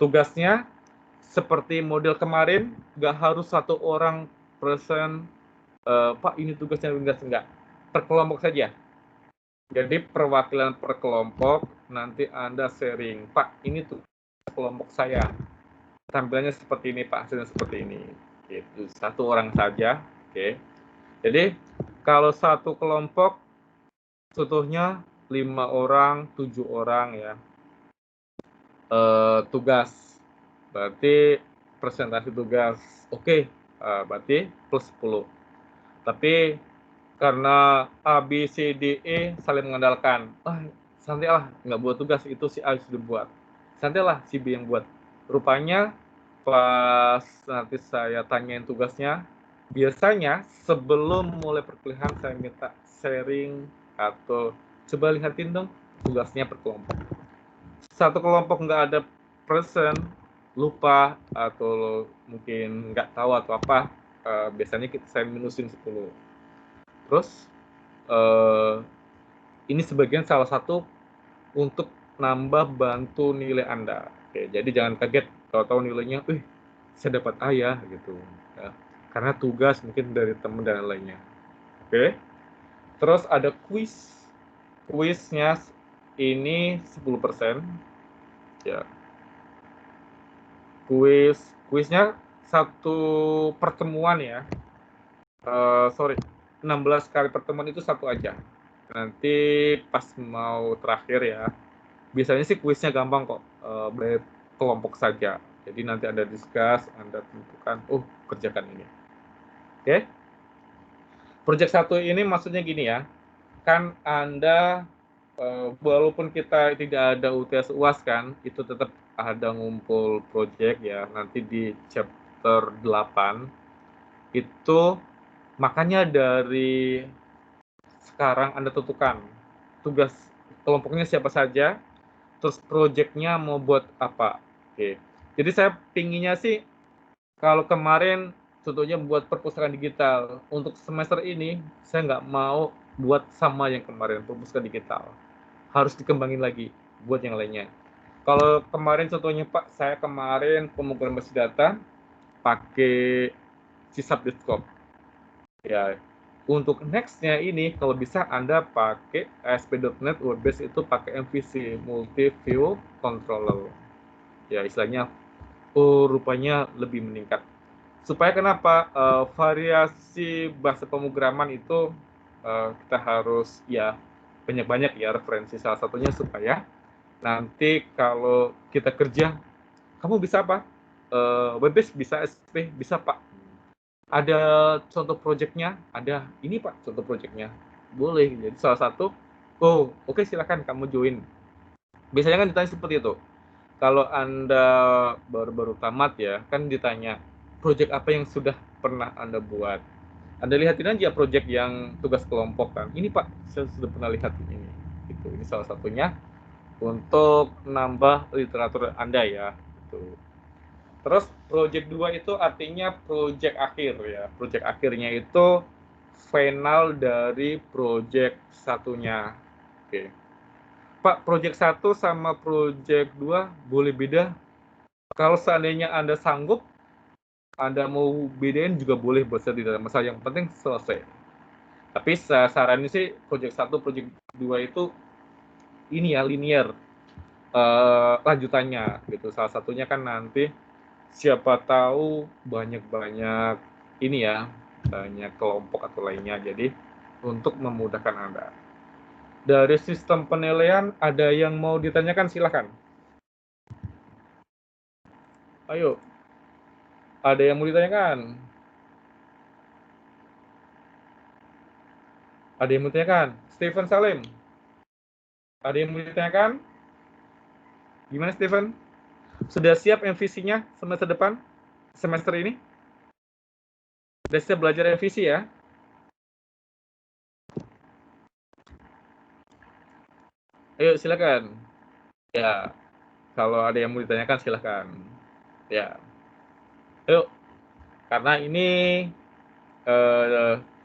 Tugasnya seperti model kemarin, nggak harus 1 orang present, Pak ini tugasnya enggak, per kelompok saja. Jadi perwakilan per kelompok nanti Anda sharing, Pak ini tuh kelompok saya. Tampilannya seperti ini Pak, hasilnya seperti ini. Itu 1 orang saja, oke. Jadi kalau 1 kelompok contohnya 5 orang, 7 orang ya. Tugas berarti presentasi tugas, oke, berarti plus 10. Tapi karena A, B, C, D, E saling mengandalkan, santai lah, nggak buat tugas, itu si A sudah buat, santai lah si B yang buat. Rupanya pas nanti saya tanyain tugasnya, biasanya sebelum mulai perkuliahan saya minta sharing atau coba lihatin dong tugasnya per kelompok. Satu kelompok nggak ada present, lupa atau mungkin nggak tahu atau apa, biasanya saya minusin 10. Terus ini sebagian salah satu untuk nambah bantu nilai Anda. Oke, jadi jangan kaget kalau tahu nilainya, saya dapat A ya gitu. Ya. Karena tugas mungkin dari teman dan lainnya. Oke. Terus ada kuis. Kuisnya ini 10%. Ya. Kuisnya satu pertemuan ya. 16 kali pertemuan itu satu aja. Nanti pas mau terakhir ya. Biasanya sih kuisnya gampang kok, by kelompok saja. Jadi nanti Anda discuss, Anda tentukan, kerjakan ini. Oke? Project 1 ini maksudnya gini ya, kan Anda, walaupun kita tidak ada UTS UAS kan, itu tetap ada ngumpul project ya, nanti di chapter 8, itu makanya dari sekarang Anda tentukan tugas kelompoknya siapa saja, terus project-nya mau buat apa. Oke. Jadi saya pinginnya sih, kalau kemarin contohnya buat perpustakaan digital, untuk semester ini saya nggak mau buat sama yang kemarin, perpustakaan digital. Harus dikembangin lagi buat yang lainnya. Kalau kemarin contohnya Pak, saya kemarin pemrograman basis data pakai C#.com. Ya, untuk next-nya ini kalau bisa Anda pakai ASP.NET Web-based itu pakai MVC, Multi View Controller. Ya, istilahnya rupanya lebih meningkat. Supaya kenapa? Variasi bahasa pemrograman itu kita harus ya banyak-banyak ya referensi, salah satunya supaya nanti kalau kita kerja, kamu bisa apa? Web-based bisa, ASP bisa Pak. Ada contoh projectnya, ada ini Pak contoh projectnya, boleh. Jadi salah satu, oke, silakan kamu join. Biasanya kan ditanya seperti itu. Kalau Anda baru-baru tamat ya, kan ditanya project apa yang sudah pernah Anda buat. Anda lihatin aja project yang tugas kelompok kan. Ini Pak, saya sudah pernah lihat ini. Gitu. Ini salah satunya untuk nambah literatur Anda ya. Gitu. Terus project 2 itu artinya project akhir ya. Project akhirnya itu final dari project satunya. Oke. Pak, project 1 sama project 2 boleh beda? Kalau seandainya Anda sanggup, Anda mau bedain juga boleh, buat saya tidak ada masalah. Yang penting selesai. Tapi saya saranin sih project 1, project 2 itu ini ya, linear. Lanjutannya gitu. Salah satunya kan nanti siapa tahu banyak-banyak ini ya, banyak kelompok atau lainnya. Jadi untuk memudahkan Anda. Dari sistem penilaian ada yang mau ditanyakan, silakan. Ayo. Ada yang mau ditanyakan? Ada yang mau ditanyakan? Stephen Salim. Ada yang mau ditanyakan? Gimana Stephen? Sudah siap MVC-nya semester depan? Semester ini? Sudah siap belajar MVC ya? Ayo silakan. Ya, kalau ada yang mau ditanyakan silakan. Ya. Ayo. Karena ini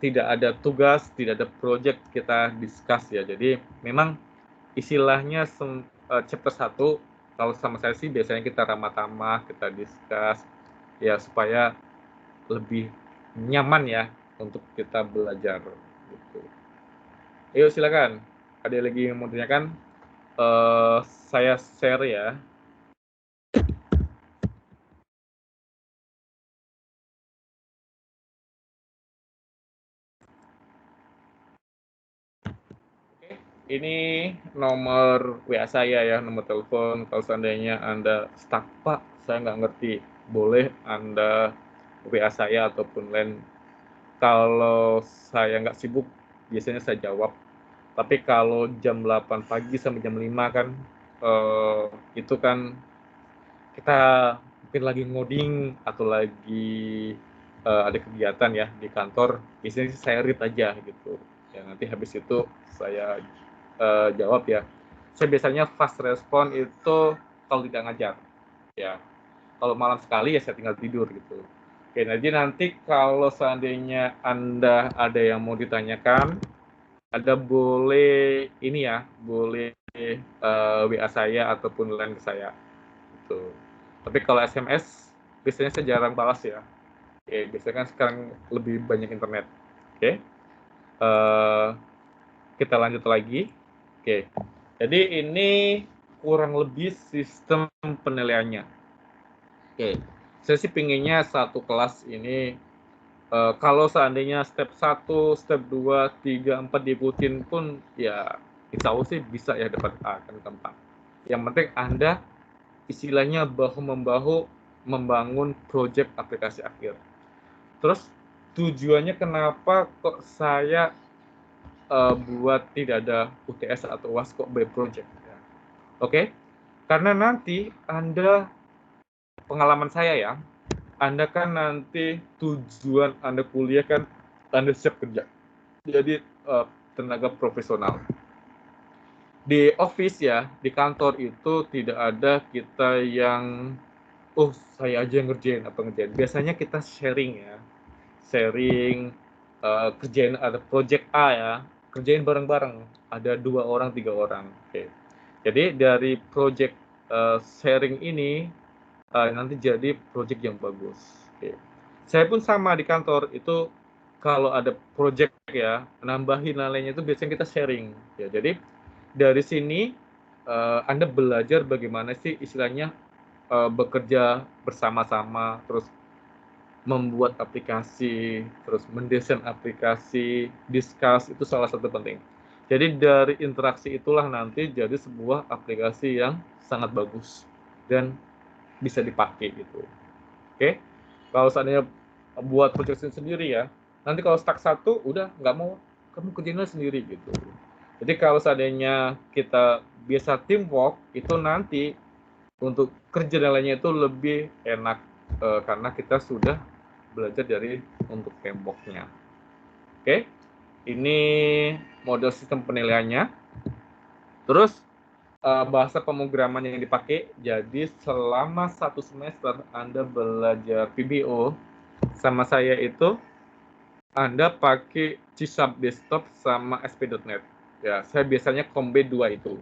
tidak ada tugas, tidak ada project kita discuss ya. Jadi memang istilahnya chapter 1 kalau sama saya sih biasanya kita ramah tamah, kita discuss ya supaya lebih nyaman ya untuk kita belajar gitu. Ayo silakan. Ada lagi yang mau tanyakan? Saya share ya. Ini nomor WA saya ya, nomor telepon. Kalau seandainya Anda stuck, Pak, saya nggak ngerti, boleh Anda WA saya ataupun lain. Kalau saya nggak sibuk, biasanya saya jawab. Tapi kalau jam 8 pagi sampai jam 5 kan, itu kan kita mungkin lagi ngoding atau lagi ada kegiatan ya di kantor. Biasanya saya read aja gitu. Ya, nanti habis itu saya jawab ya. Saya biasanya fast respon itu kalau tidak ngajar. Ya, kalau malam sekali ya saya tinggal tidur gitu. Oke, jadi nanti kalau seandainya Anda ada yang mau ditanyakan, Anda boleh ini ya, boleh WA saya ataupun line ke saya. Gitu. Tapi kalau SMS biasanya saya jarang balas ya. Oke, biasanya kan sekarang lebih banyak internet. Oke. Kita lanjut lagi. Oke. Jadi ini kurang lebih sistem penilaiannya. Oke. Saya sih pinginnya satu kelas ini kalau seandainya step 1, step 2, 3, 4 diikutin pun ya insya Allah sih bisa ya dapat A kan gampang. Yang penting Anda istilahnya bahu-membahu membangun proyek aplikasi akhir. Terus tujuannya kenapa kok saya buat tidak ada UTS atau UAS kok by project ya. Oke? Karena nanti Anda pengalaman saya ya, Anda kan nanti tujuan Anda kuliah kan Anda siap kerja. Jadi tenaga profesional. Di office ya, di kantor itu tidak ada kita yang saya aja yang ngerjain apa ngerjain. Biasanya kita sharing ya. Sharing kerjain ada project A ya, kerjain bareng-bareng. Ada 2 orang, 3 orang. Oke. Jadi dari project sharing ini nanti jadi project yang bagus. Oke. Saya pun sama di kantor itu kalau ada project ya, nambahin nilainya itu biasanya kita sharing. Ya, jadi dari sini Anda belajar bagaimana sih istilahnya bekerja bersama-sama, terus membuat aplikasi, terus mendesain aplikasi, discuss itu salah satu penting. Jadi dari interaksi itulah nanti jadi sebuah aplikasi yang sangat bagus dan bisa dipakai gitu. Oke, kalau seandainya buat project sendiri ya, nanti kalau stuck satu udah nggak mau, kamu kerjainnya sendiri gitu. Jadi kalau seandainya kita biasa teamwork itu nanti untuk kerja dan lainnya itu lebih enak karena kita sudah belajar dari untuk temboknya. Oke, ini model sistem penilaiannya. Terus bahasa pemrograman yang dipakai, jadi selama 1 semester Anda belajar VBO sama saya itu Anda pakai C# desktop sama ASP.NET. Ya, saya biasanya combine 2 itu.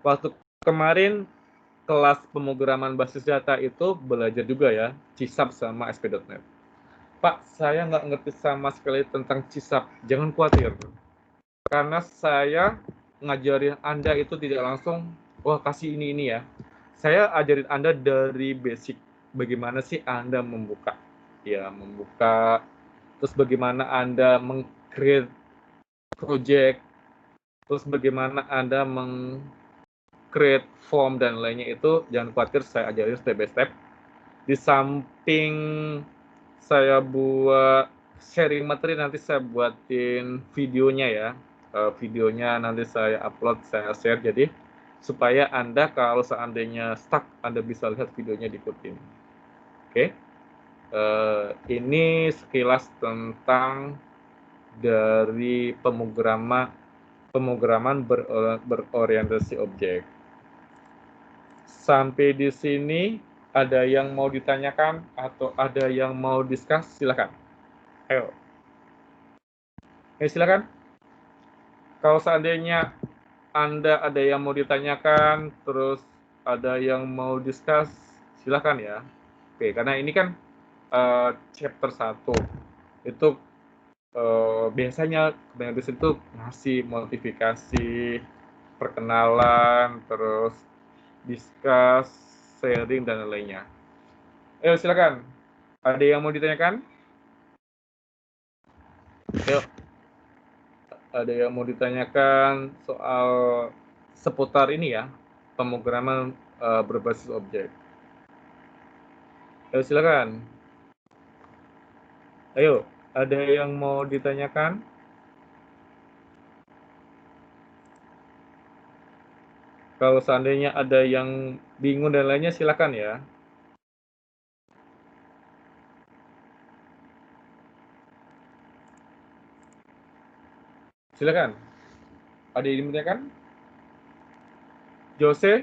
Waktu kemarin kelas pemrograman basis data itu belajar juga ya, C# sama ASP.NET. Pak, saya nggak ngerti sama sekali tentang C#. Jangan khawatir. Karena saya ngajarin Anda itu tidak langsung, wah kasih ini ya. Saya ajarin Anda dari basic. Bagaimana sih Anda membuka. Ya, membuka. Terus bagaimana Anda meng-create project. Terus bagaimana Anda meng-create form dan lainnya itu. Jangan khawatir, saya ajarin step by step. Di samping saya buat sharing materi, nanti saya buatin videonya ya. Videonya nanti saya upload, saya share, jadi supaya Anda kalau seandainya stuck, Anda bisa lihat videonya diikutin. Oke. Ini sekilas tentang dari pemrograman berorientasi objek. Sampai di sini ada yang mau ditanyakan atau ada yang mau discuss, silakan. Ayo. Silakan. Kalau seandainya Anda ada yang mau ditanyakan, terus ada yang mau discuss, silakan ya. Oke, karena ini kan chapter 1. Itu biasanya kebanyakan di situ ngasih notifikasi, perkenalan, terus discuss, sharing, dan lainnya. Ayo silakan. Ada yang mau ditanyakan? Ayo. Ada yang mau ditanyakan soal seputar ini ya, pemrograman berbasis objek. Ayo silakan. Ayo, ada yang mau ditanyakan? Kalau seandainya ada yang bingung dan lainnya, silakan ya. Silakan. Ada yang ditanyakan? Jose,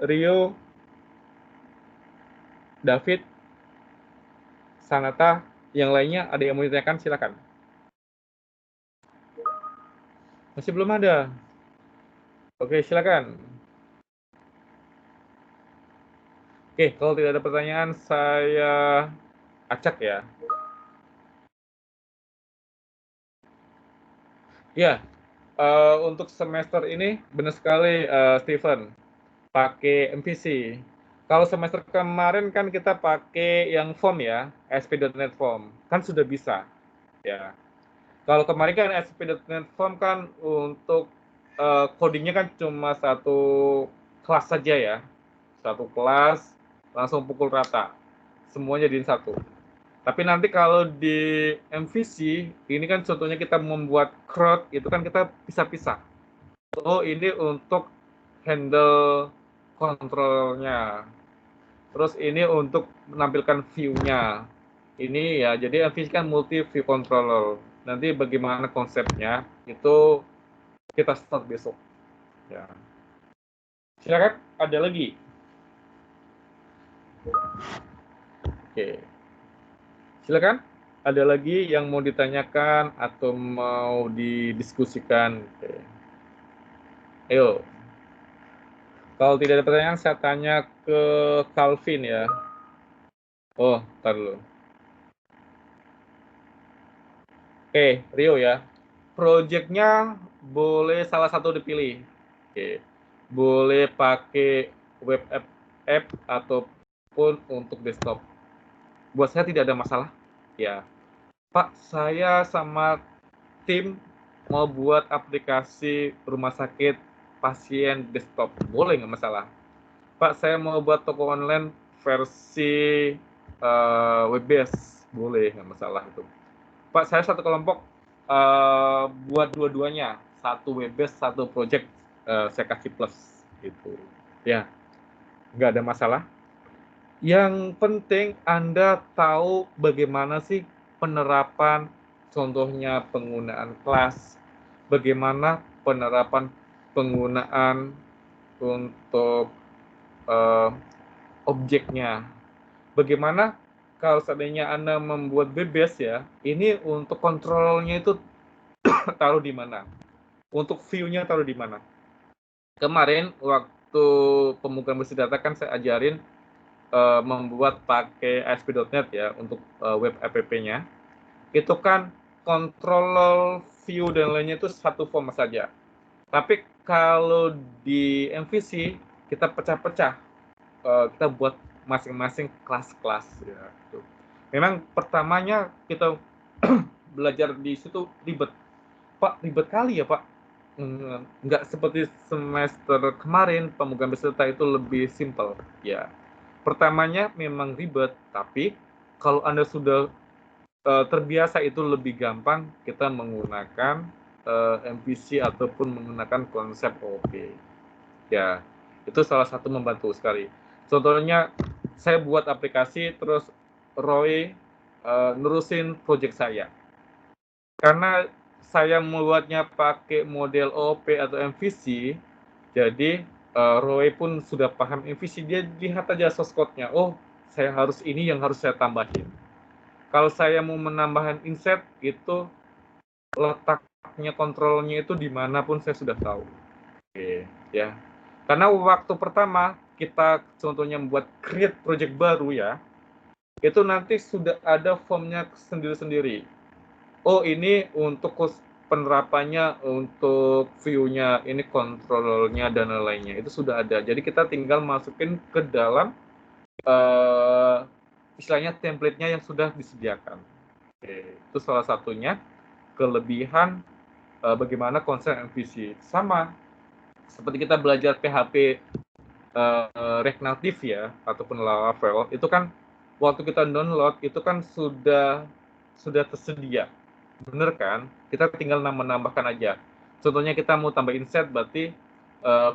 Rio, David, Sanata, yang lainnya ada yang mau ditanyakan? Silakan. Masih belum ada. Oke, silakan. Oke, kalau tidak ada pertanyaan, saya acak ya. Ya, untuk semester ini benar sekali Steven, pakai MVC. Kalau semester kemarin kan kita pakai yang form ya, ASP.NET Form, kan sudah bisa ya. Kalau kemarin kan ASP.NET Form kan untuk codingnya kan cuma satu kelas saja ya, satu kelas langsung pukul rata, semuanya jadiin satu. Tapi nanti kalau di MVC, ini kan contohnya kita membuat CRUD, itu kan kita pisah-pisah. Oh, ini untuk handle kontrolnya. Terus ini untuk menampilkan view-nya. Ini ya, jadi MVC kan multi view controller. Nanti bagaimana konsepnya, itu kita start besok. Ya. Silakan, ada lagi. Oke. Silakan, ada lagi yang mau ditanyakan atau mau didiskusikan? Oke. Ayo. Kalau tidak ada pertanyaan, saya tanya ke Calvin ya. Oh, ntar dulu. Oke, Rio ya. Project-nya boleh salah satu dipilih. Oke. Boleh pakai web app ataupun untuk desktop. Buat saya tidak ada masalah. Ya, Pak, saya sama tim mau buat aplikasi rumah sakit pasien desktop. Boleh nggak masalah. Pak, saya mau buat toko online versi web based. Boleh nggak masalah itu. Pak, saya satu kelompok buat dua-duanya. Satu web based, satu project saya kasih plus. Gitu. Ya, nggak ada masalah. Yang penting Anda tahu bagaimana sih penerapan, contohnya penggunaan kelas, bagaimana penerapan penggunaan untuk objeknya. Bagaimana kalau seandainya Anda membuat bebas ya, ini untuk kontrolnya itu taruh di mana? Untuk view-nya taruh di mana? Kemarin waktu pembukaan bersih data kan saya ajarin membuat pakai ASP.NET ya untuk web app-nya. Itu kan control view dan lainnya itu satu form saja. Tapi kalau di MVC kita pecah-pecah, kita buat masing-masing kelas-kelas ya. Memang pertamanya kita belajar di situ ribet. Pak, ribet kali ya Pak. Nggak seperti semester kemarin pembukaan peserta itu lebih simple ya. Pertamanya memang ribet, tapi kalau Anda sudah terbiasa itu lebih gampang kita menggunakan MVC ataupun menggunakan konsep OOP. Ya, itu salah satu membantu sekali. Contohnya, saya buat aplikasi, terus Roy nerusin project saya. Karena saya membuatnya pakai model OOP atau MVC, jadi Roy pun sudah paham MVC, dia lihat aja source code-nya. Oh, saya harus ini yang harus saya tambahin. Kalau saya mau menambahkan inset, itu letaknya kontrolnya itu dimanapun saya sudah tahu. Oke, ya. Karena waktu pertama kita contohnya membuat create project baru ya, itu nanti sudah ada formnya sendiri-sendiri. Oh, ini untuk penerapannya, untuk view-nya, ini kontrolnya dan lainnya itu sudah ada. Jadi kita tinggal masukin ke dalam istilahnya template-nya yang sudah disediakan. Oke, itu salah satunya kelebihan bagaimana konsep MVC. Sama seperti kita belajar PHP React Native ya ataupun Laravel, itu kan waktu kita download itu kan sudah tersedia. Bener kan? Kita tinggal menambahkan aja. Contohnya kita mau tambah inset, berarti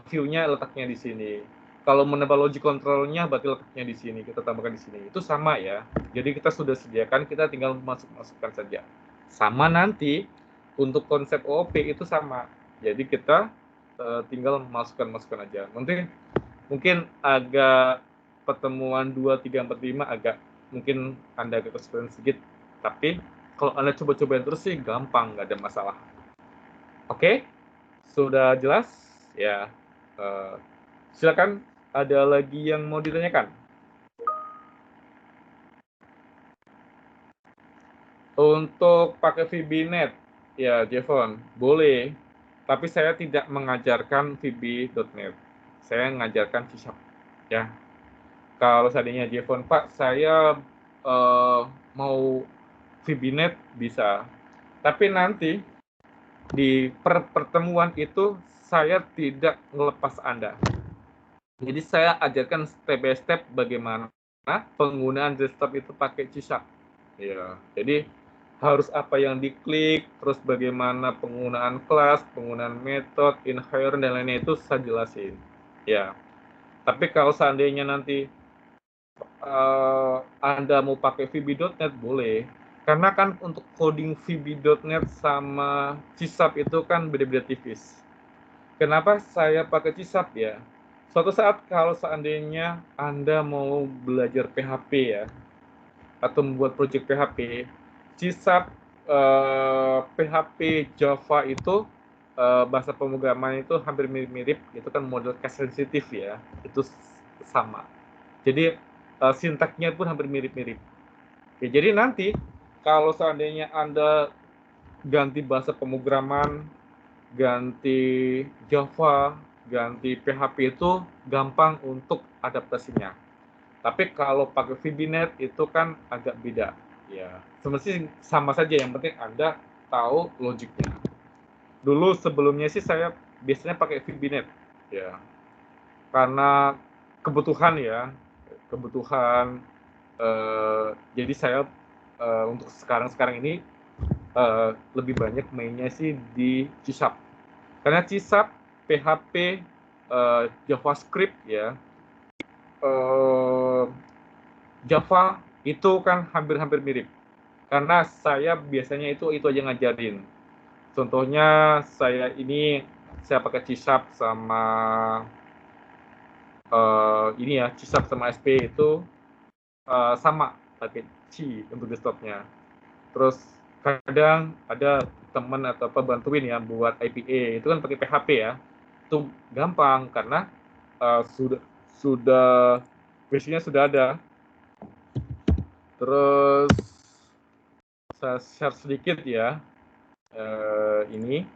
view-nya letaknya di sini. Kalau menambah logic control-nya, berarti letaknya di sini. Kita tambahkan di sini. Itu sama ya. Jadi kita sudah sediakan, kita tinggal masukkan saja. Sama nanti untuk konsep OOP itu sama. Jadi kita tinggal masukkan aja. Mungkin agak pertemuan 2, 3, 4, 5 agak mungkin Anda agak kesulitan sedikit, tapi kalau Anda coba-cobain terus sih gampang, nggak ada masalah. Oke? Sudah jelas? Ya. Silakan, ada lagi yang mau ditanyakan? Untuk pakai VB.NET, ya Jevon, boleh. Tapi saya tidak mengajarkan VB.NET. Saya mengajarkan C#. Ya. Kalau seandainya Jevon, Pak, saya mau VB.NET bisa. Tapi nanti di pertemuan itu saya tidak melepas Anda. Jadi saya ajarkan step by step bagaimana penggunaan desktop itu pakai C#. Ya, jadi harus apa yang diklik, terus bagaimana penggunaan kelas, penggunaan metode, inherent dan lainnya itu saya jelasin. Ya. Tapi kalau seandainya nanti Anda mau pakai VB.NET boleh. Karena kan untuk coding VB.NET sama C# itu kan beda-beda tipis. Kenapa saya pakai C# ya? Suatu saat kalau seandainya Anda mau belajar PHP ya, atau membuat project PHP, C#, PHP, Java itu bahasa pemrograman itu hampir mirip-mirip, itu kan model case sensitif ya, itu sama. Jadi sintaknya pun hampir mirip-mirip. Oke, jadi nanti kalau seandainya Anda ganti bahasa pemrograman, ganti Java, ganti PHP itu gampang untuk adaptasinya. Tapi kalau pakai VB.NET itu kan agak beda. Ya, sebenarnya sama saja, yang penting Anda tahu logiknya. Dulu sebelumnya sih saya biasanya pakai VB.NET. Ya. Karena kebutuhan ya, jadi saya untuk sekarang ini lebih banyak mainnya sih di C#. Karena C#, PHP, JavaScript ya, Java itu kan hampir-hampir mirip. Karena saya biasanya itu aja ngajarin. Contohnya saya pakai C# sama ini ya, C# sama SP itu sama pakai C untuk desktopnya. Terus kadang ada teman atau apa bantuin ya buat IPA, itu kan pakai PHP ya. Itu gampang karena sudah basicnya sudah ada. Terus saya share sedikit ya, ini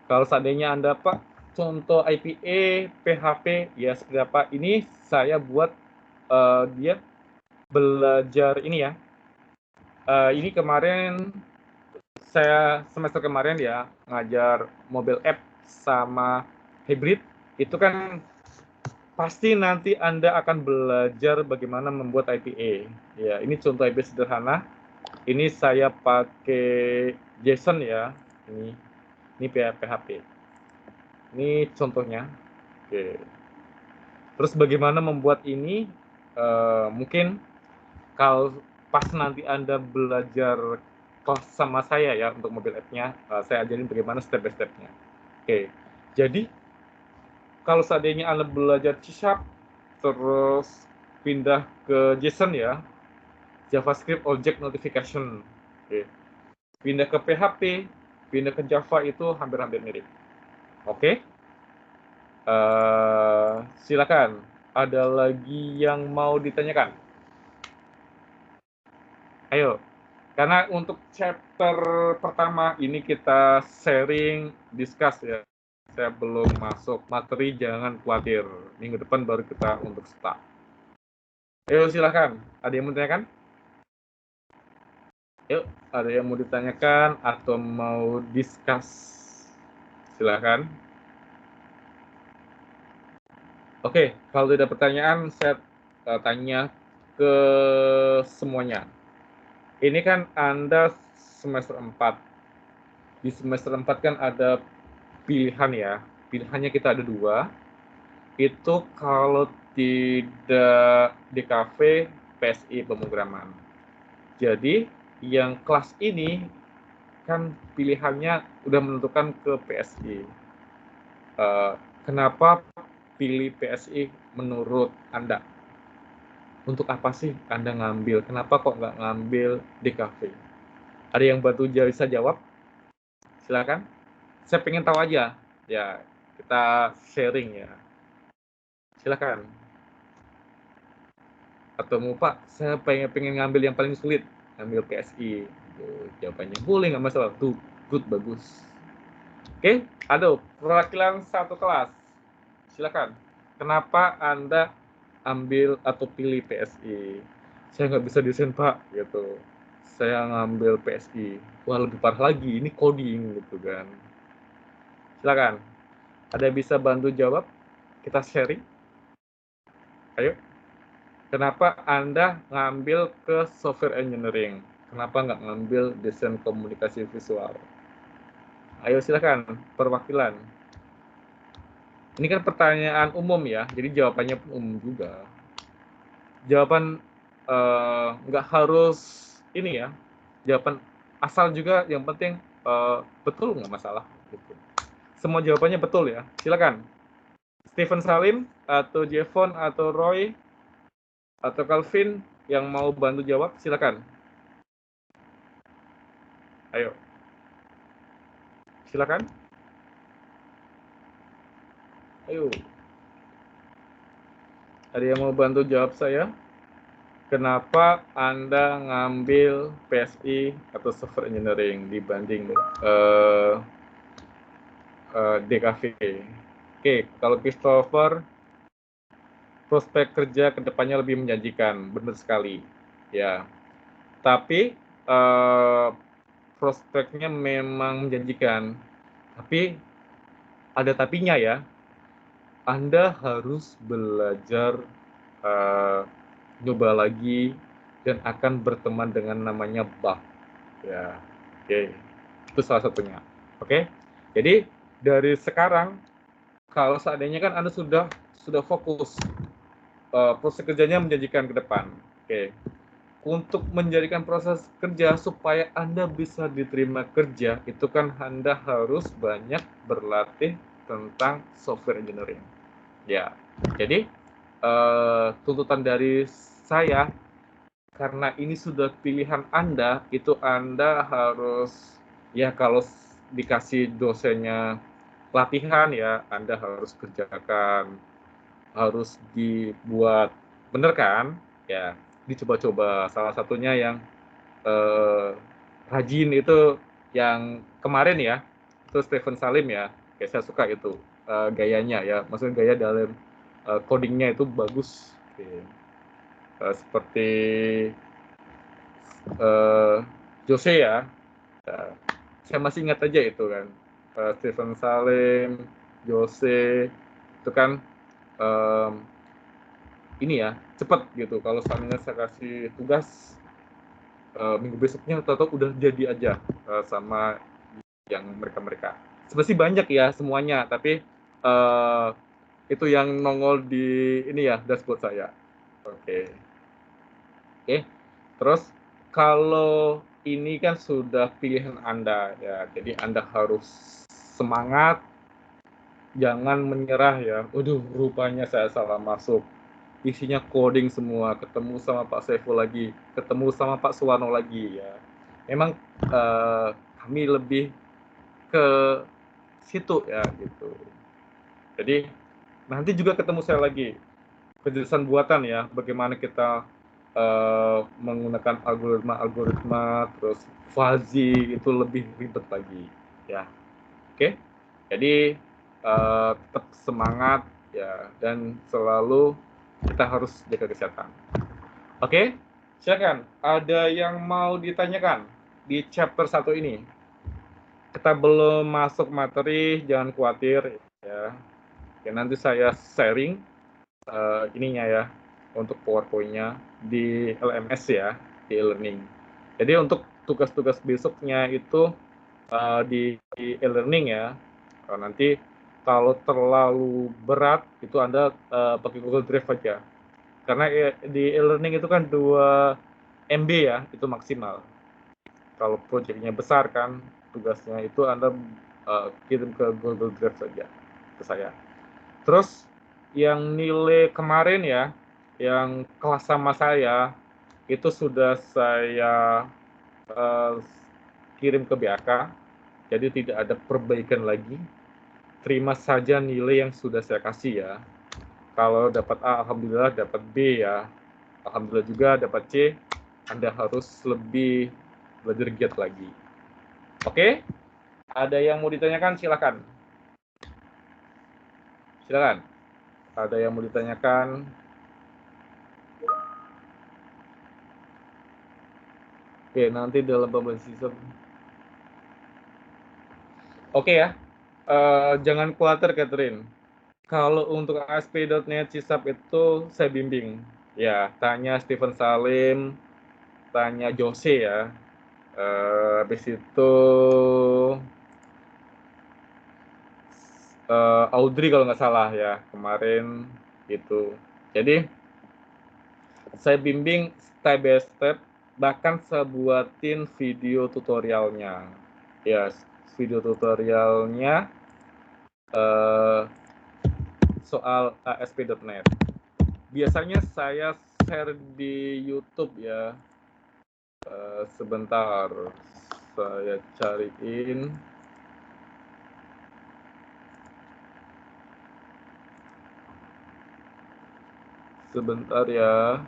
kalau seandainya Anda Pak contoh IPA, PHP ya seperti apa, ini saya buat dia belajar ini ya, ini kemarin saya semester kemarin ya ngajar mobile app sama hybrid, itu kan pasti nanti Anda akan belajar bagaimana membuat IPA. Ya, ini contoh IPA sederhana. Ini saya pakai JSON ya. Ini PHP. Ini contohnya. Oke. Terus bagaimana membuat ini? Mungkin kalau pas nanti Anda belajar kelas sama saya ya untuk mobile app-nya, saya ajarin bagaimana step by step-nya. Oke. Jadi kalau seandainya Anda belajar C#, terus pindah ke JSON ya, JavaScript Object Notification, oke. Pindah ke PHP, pindah ke Java itu hampir-hampir mirip. Oke, silakan. Ada lagi yang mau ditanyakan? Ayo, karena untuk chapter pertama ini kita sharing, discuss ya. Saya belum masuk materi, jangan khawatir. Minggu depan baru kita untuk start. Ayo silakan. Ada yang mau ditanyakan? Yuk, ada yang mau ditanyakan atau mau discuss? Silakan. Oke, kalau tidak pertanyaan, saya tanya ke semuanya. Ini kan Anda semester 4. Di semester 4 kan ada pilihan ya, pilihannya kita ada 2, itu kalau tidak DKV, PSI pemrograman. Jadi yang kelas ini kan pilihannya udah menentukan ke PSI. Kenapa pilih PSI menurut Anda? Untuk apa sih Anda ngambil? Kenapa kok nggak ngambil DKV? Ada yang bantu bisa jawab? Silakan. Saya pengen tahu aja. Ya, kita sharing ya. Silakan. Atau mau Pak, saya pengen ngambil yang paling sulit, ngambil PSI. Jawabannya boleh, nggak masalah. Tuh, good, bagus. Oke, ada perwakilan satu kelas. Silakan. Kenapa Anda ambil atau pilih PSI? Saya nggak bisa desain Pak, gitu. Saya ngambil PSI. Wah, lebih parah lagi, ini coding gitu kan. Silakan. Ada yang bisa bantu jawab? Kita sharing. Ayo. Kenapa Anda ngambil ke software engineering? Kenapa nggak ngambil desain komunikasi visual? Ayo silakan, perwakilan. Ini kan pertanyaan umum ya, jadi jawabannya pun umum juga. Jawaban nggak harus ini ya, jawaban asal juga, yang penting betul nggak masalah. Gitu. Semua jawabannya betul ya, silakan. Stephen Salim, atau Jevon, atau Roy, atau Calvin yang mau bantu jawab, silakan. Ayo. Silakan. Ayo. Ada yang mau bantu jawab saya? Kenapa Anda ngambil PSI atau software engineering dibanding DKV? Oke, kalau Christopher, prospek kerja kedepannya lebih menjanjikan, benar sekali, ya. Tapi prospeknya memang menjanjikan, tapi ada tapinya ya. Anda harus belajar coba lagi dan akan berteman dengan namanya bug, ya. Oke, itu salah satunya. Oke, jadi dari sekarang, kalau seandainya kan Anda sudah fokus, proses kerjanya menjanjikan ke depan. Oke. Untuk menjadikan proses kerja supaya Anda bisa diterima kerja, itu kan Anda harus banyak berlatih tentang software engineering. Ya, jadi tuntutan dari saya, karena ini sudah pilihan Anda, itu Anda harus, ya kalau dikasih dosennya latihan ya, Anda harus kerjakan, harus dibuat, bener kan? Ya, dicoba-coba. Salah satunya yang rajin itu yang kemarin ya, itu Stephen Salim ya. Kayak saya suka itu gayanya ya, maksudnya gaya dalam codingnya itu bagus. Seperti Jose ya. Saya masih ingat aja itu kan, Stephen Salim, Jose, itu kan ini ya, cepat gitu. Kalau seandainya saya kasih tugas minggu besoknya atau udah jadi aja sama yang mereka. Sebenarnya banyak ya semuanya, tapi itu yang nongol di ini ya, dashboard saya. Oke. Terus kalau ini kan sudah pilihan Anda ya, jadi Anda harus semangat, jangan menyerah ya. Waduh, rupanya saya salah masuk. Isinya coding semua, ketemu sama Pak Saiful lagi, ketemu sama Pak Suwarno lagi ya. Memang kami lebih ke situ ya gitu. Jadi nanti juga ketemu saya lagi, penjelasan buatan ya, bagaimana kita menggunakan algoritma, terus fuzzy itu lebih ribet lagi ya. Oke, jadi tetap semangat ya, dan selalu kita harus jaga kesehatan. Oke, silakan. Ada yang mau ditanyakan di chapter 1 ini? Kita belum masuk materi, jangan khawatir ya. Oke, nanti saya sharing ininya ya, untuk PowerPoint-nya di LMS ya, di e-learning. Jadi untuk tugas-tugas besoknya itu di e-learning ya. Nanti kalau terlalu berat itu Anda pakai Google Drive aja. Karena di e-learning itu kan 2 MB ya, itu maksimal. Kalau proyeknya besar kan, tugasnya itu Anda kirim ke Google Drive saja ke saya. Terus yang nilai kemarin ya, yang kelas sama saya itu sudah saya kirim ke BAK, jadi tidak ada perbaikan lagi. Terima saja nilai yang sudah saya kasih ya. Kalau dapat A, alhamdulillah, dapat B ya, alhamdulillah juga, dapat C, Anda harus lebih belajar giat lagi. Oke? Ada yang mau ditanyakan? Silakan. Silakan. Ada yang mau ditanyakan? Oke, nanti dalam pembahasan. Oke ya. Jangan khawatir, Catherine. Kalau untuk ASP.NET C# itu saya bimbing. Ya, tanya Stephen Salim, tanya Jose ya. Habis itu Audrey kalau nggak salah ya kemarin gitu. Jadi saya bimbing step by step, bahkan saya buatin video tutorialnya. Ya, video tutorialnya soal ASP.NET. Biasanya saya share di YouTube ya. Sebentar, saya cariin. Sebentar ya.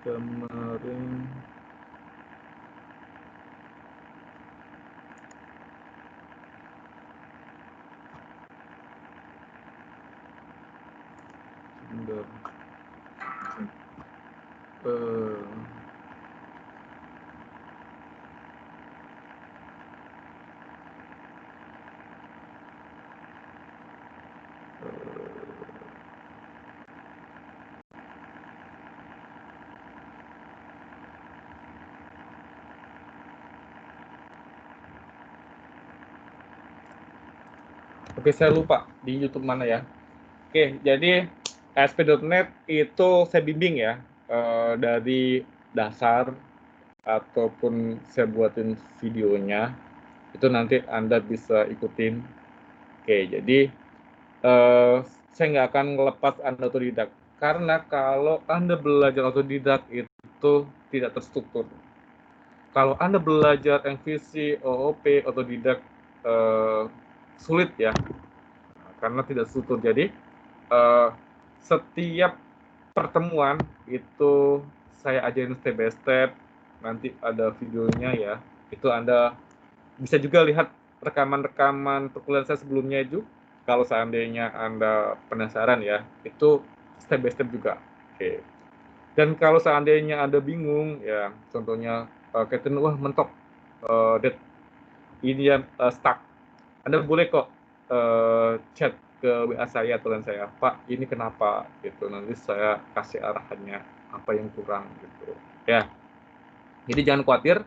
Kemarin sebentar. Oke, saya lupa di YouTube mana ya. Oke, jadi ASP.NET itu saya bimbing ya, dari dasar ataupun saya buatin videonya, itu nanti Anda bisa ikutin. Oke, jadi saya nggak akan ngelepas Anda otodidak, karena kalau Anda belajar otodidak itu tidak terstruktur. Kalau Anda belajar MVC, OOP, otodidak, sulit ya, karena tidak struktur. Jadi setiap pertemuan itu saya ajarin step by step, nanti ada videonya ya. Itu Anda bisa juga lihat rekaman-rekaman perkuliahan saya sebelumnya itu. Kalau seandainya Anda penasaran ya, itu step by step juga. Oke. Dan kalau seandainya Anda bingung ya, contohnya Catherine, wah mentok, ini yang stuck, Anda boleh kok chat ke WA saya atau saya, Pak, ini kenapa gitu, nanti saya kasih arahannya apa yang kurang gitu ya. Jadi jangan khawatir,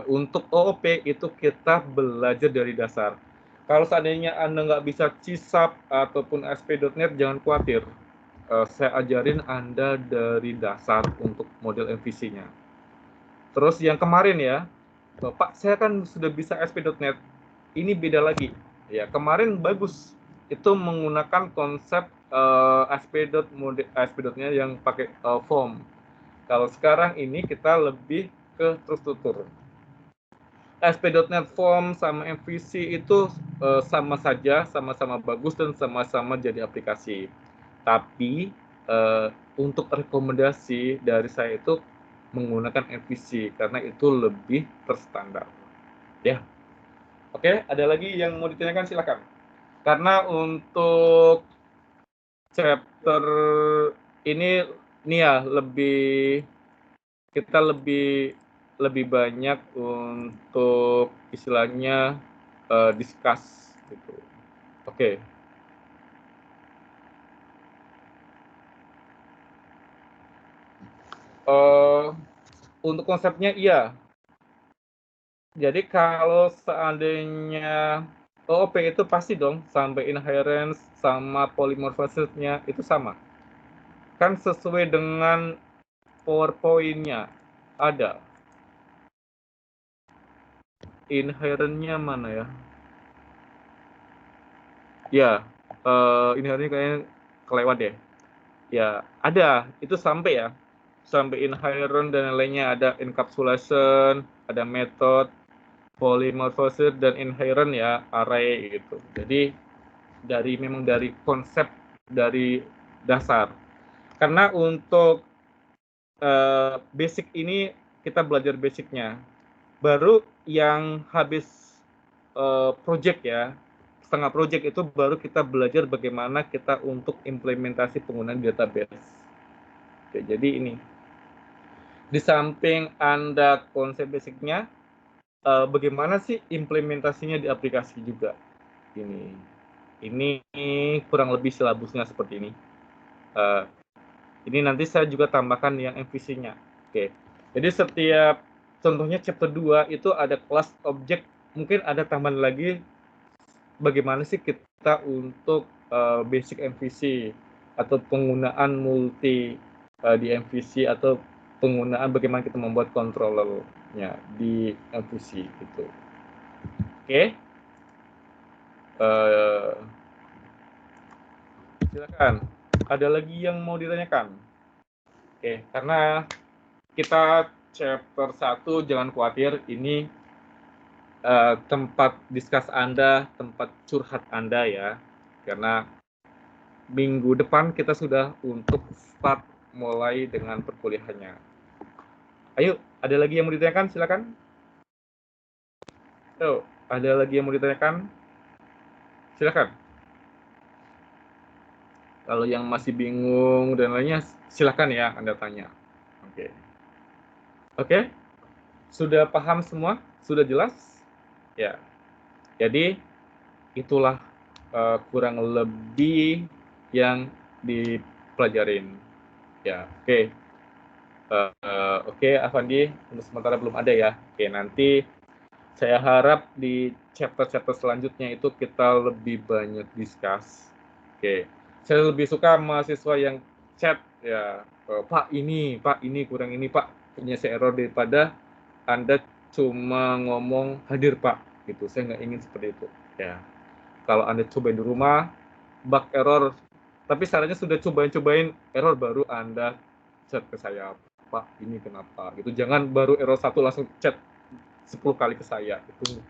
untuk OOP itu kita belajar dari dasar. Kalau seandainya Anda nggak bisa C# ataupun ASP.NET, jangan khawatir, saya ajarin Anda dari dasar untuk model MVC-nya. Terus yang kemarin ya, Pak, saya kan sudah bisa ASP.NET, ini beda lagi ya. Kemarin bagus, itu menggunakan konsep ASP.NET yang pakai form. Kalau sekarang ini kita lebih ke terstruktur. ASP.NET Form sama MVC itu sama saja, sama-sama bagus dan sama-sama jadi aplikasi. Tapi untuk rekomendasi dari saya itu menggunakan MVC karena itu lebih terstandar. Ya. Oke, ada lagi yang mau ditanyakan, silakan. Karena untuk chapter ini ya kita lebih banyak untuk istilahnya discuss gitu. Oke. Untuk konsepnya iya. Jadi kalau seandainya OOP itu pasti dong sampai inherence sama polymorphism-nya itu sama. Kan sesuai dengan PowerPoint-nya ada. Inherent-nya mana ya? Ya, inherent-nya kayaknya kelewat deh. Ya, ada. Itu sampai ya. Sampai inherent dan lainnya ada encapsulation, ada method, polymorphism dan inherent ya, array gitu. Jadi memang dari konsep dari dasar. Karena untuk basic ini kita belajar basicnya. Baru yang habis project ya, setengah project itu baru kita belajar bagaimana kita untuk implementasi penggunaan database. Oke, jadi ini. Di samping Anda konsep basicnya, bagaimana sih implementasinya di aplikasi juga. Ini kurang lebih silabusnya seperti ini. Ini nanti saya juga tambahkan yang MVC-nya. Oke. Jadi setiap contohnya chapter 2 itu ada kelas objek, mungkin ada tambahan lagi bagaimana sih kita untuk basic MVC atau penggunaan multi di MVC atau penggunaan bagaimana kita membuat controllernya di MVC itu. Oke. Silakan. Ada lagi yang mau ditanyakan? Oke, karena kita chapter 1 jangan khawatir, ini tempat diskus Anda, tempat curhat Anda ya. Karena minggu depan kita sudah untuk start mulai dengan perkuliahannya. Ayo, ada lagi yang mau ditanyakan? Silakan. Ayo, ada lagi yang mau ditanyakan? Silakan. Kalau yang masih bingung dan lainnya, silakan ya Anda tanya. Oke. Oke? Sudah paham semua? Sudah jelas? Ya. Jadi, itulah kurang lebih yang dipelajarin. Ya, oke. Oke, Avandi, untuk sementara belum ada ya. Oke, nanti saya harap di chapter-chapter selanjutnya itu kita lebih banyak discuss. Oke, saya lebih suka mahasiswa yang chat ya, Pak ini kurang ini Pak, punya saya error, daripada Anda cuma ngomong hadir Pak gitu. Saya nggak ingin seperti itu ya. Kalau Anda cobain di rumah, bug error, tapi sarannya sudah cobain error baru Anda chat ke saya, Pak ini kenapa gitu. Jangan baru error 1 langsung chat 10 kali ke saya, itu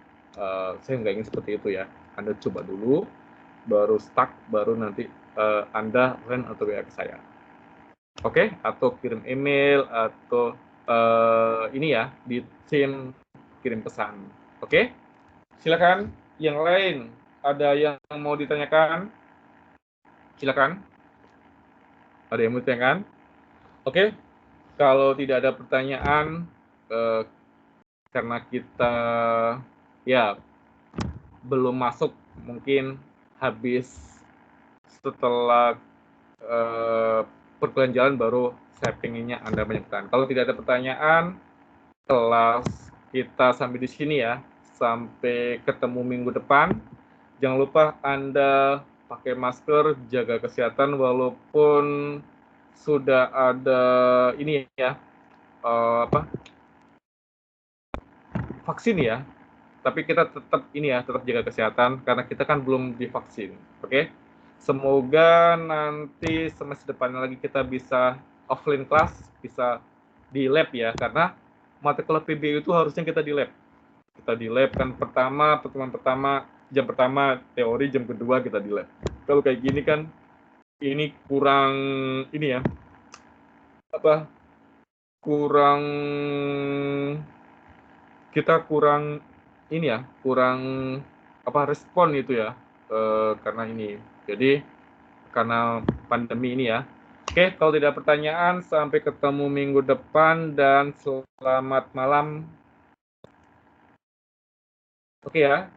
saya nggak ingin seperti itu ya. Anda coba dulu, baru stuck, baru nanti Anda run atau WA ke saya. Oke? Atau kirim email, atau ini ya, di tim kirim pesan. Oke? Silakan. Yang lain, ada yang mau ditanyakan? Silakan. Ada yang mau ditanyakan? Oke? Kalau tidak ada pertanyaan, karena kita ya belum masuk, mungkin habis setelah perkuliahan jalan baru saya pengennya Anda banyak pertanyaan. Kalau tidak ada pertanyaan, kelas kita sampai di sini ya. Sampai ketemu minggu depan. Jangan lupa Anda pakai masker, jaga kesehatan walaupun sudah ada ini ya, vaksin ya. Tapi kita tetap ini ya, tetap jaga kesehatan karena kita kan belum divaksin. Oke? Semoga nanti semester depannya lagi kita bisa offline class, bisa di lab ya, karena mata kuliah PBU itu harusnya kita di lab. Kita di lab kan pertemuan pertama, jam pertama teori, jam kedua kita di lab. Kalau kayak gini kan ini kurang ini ya. Kurang ini ya, kurang respon itu ya, karena ini. Jadi karena pandemi ini ya. Oke, kalau tidak pertanyaan, sampai ketemu minggu depan dan selamat malam. Oke ya.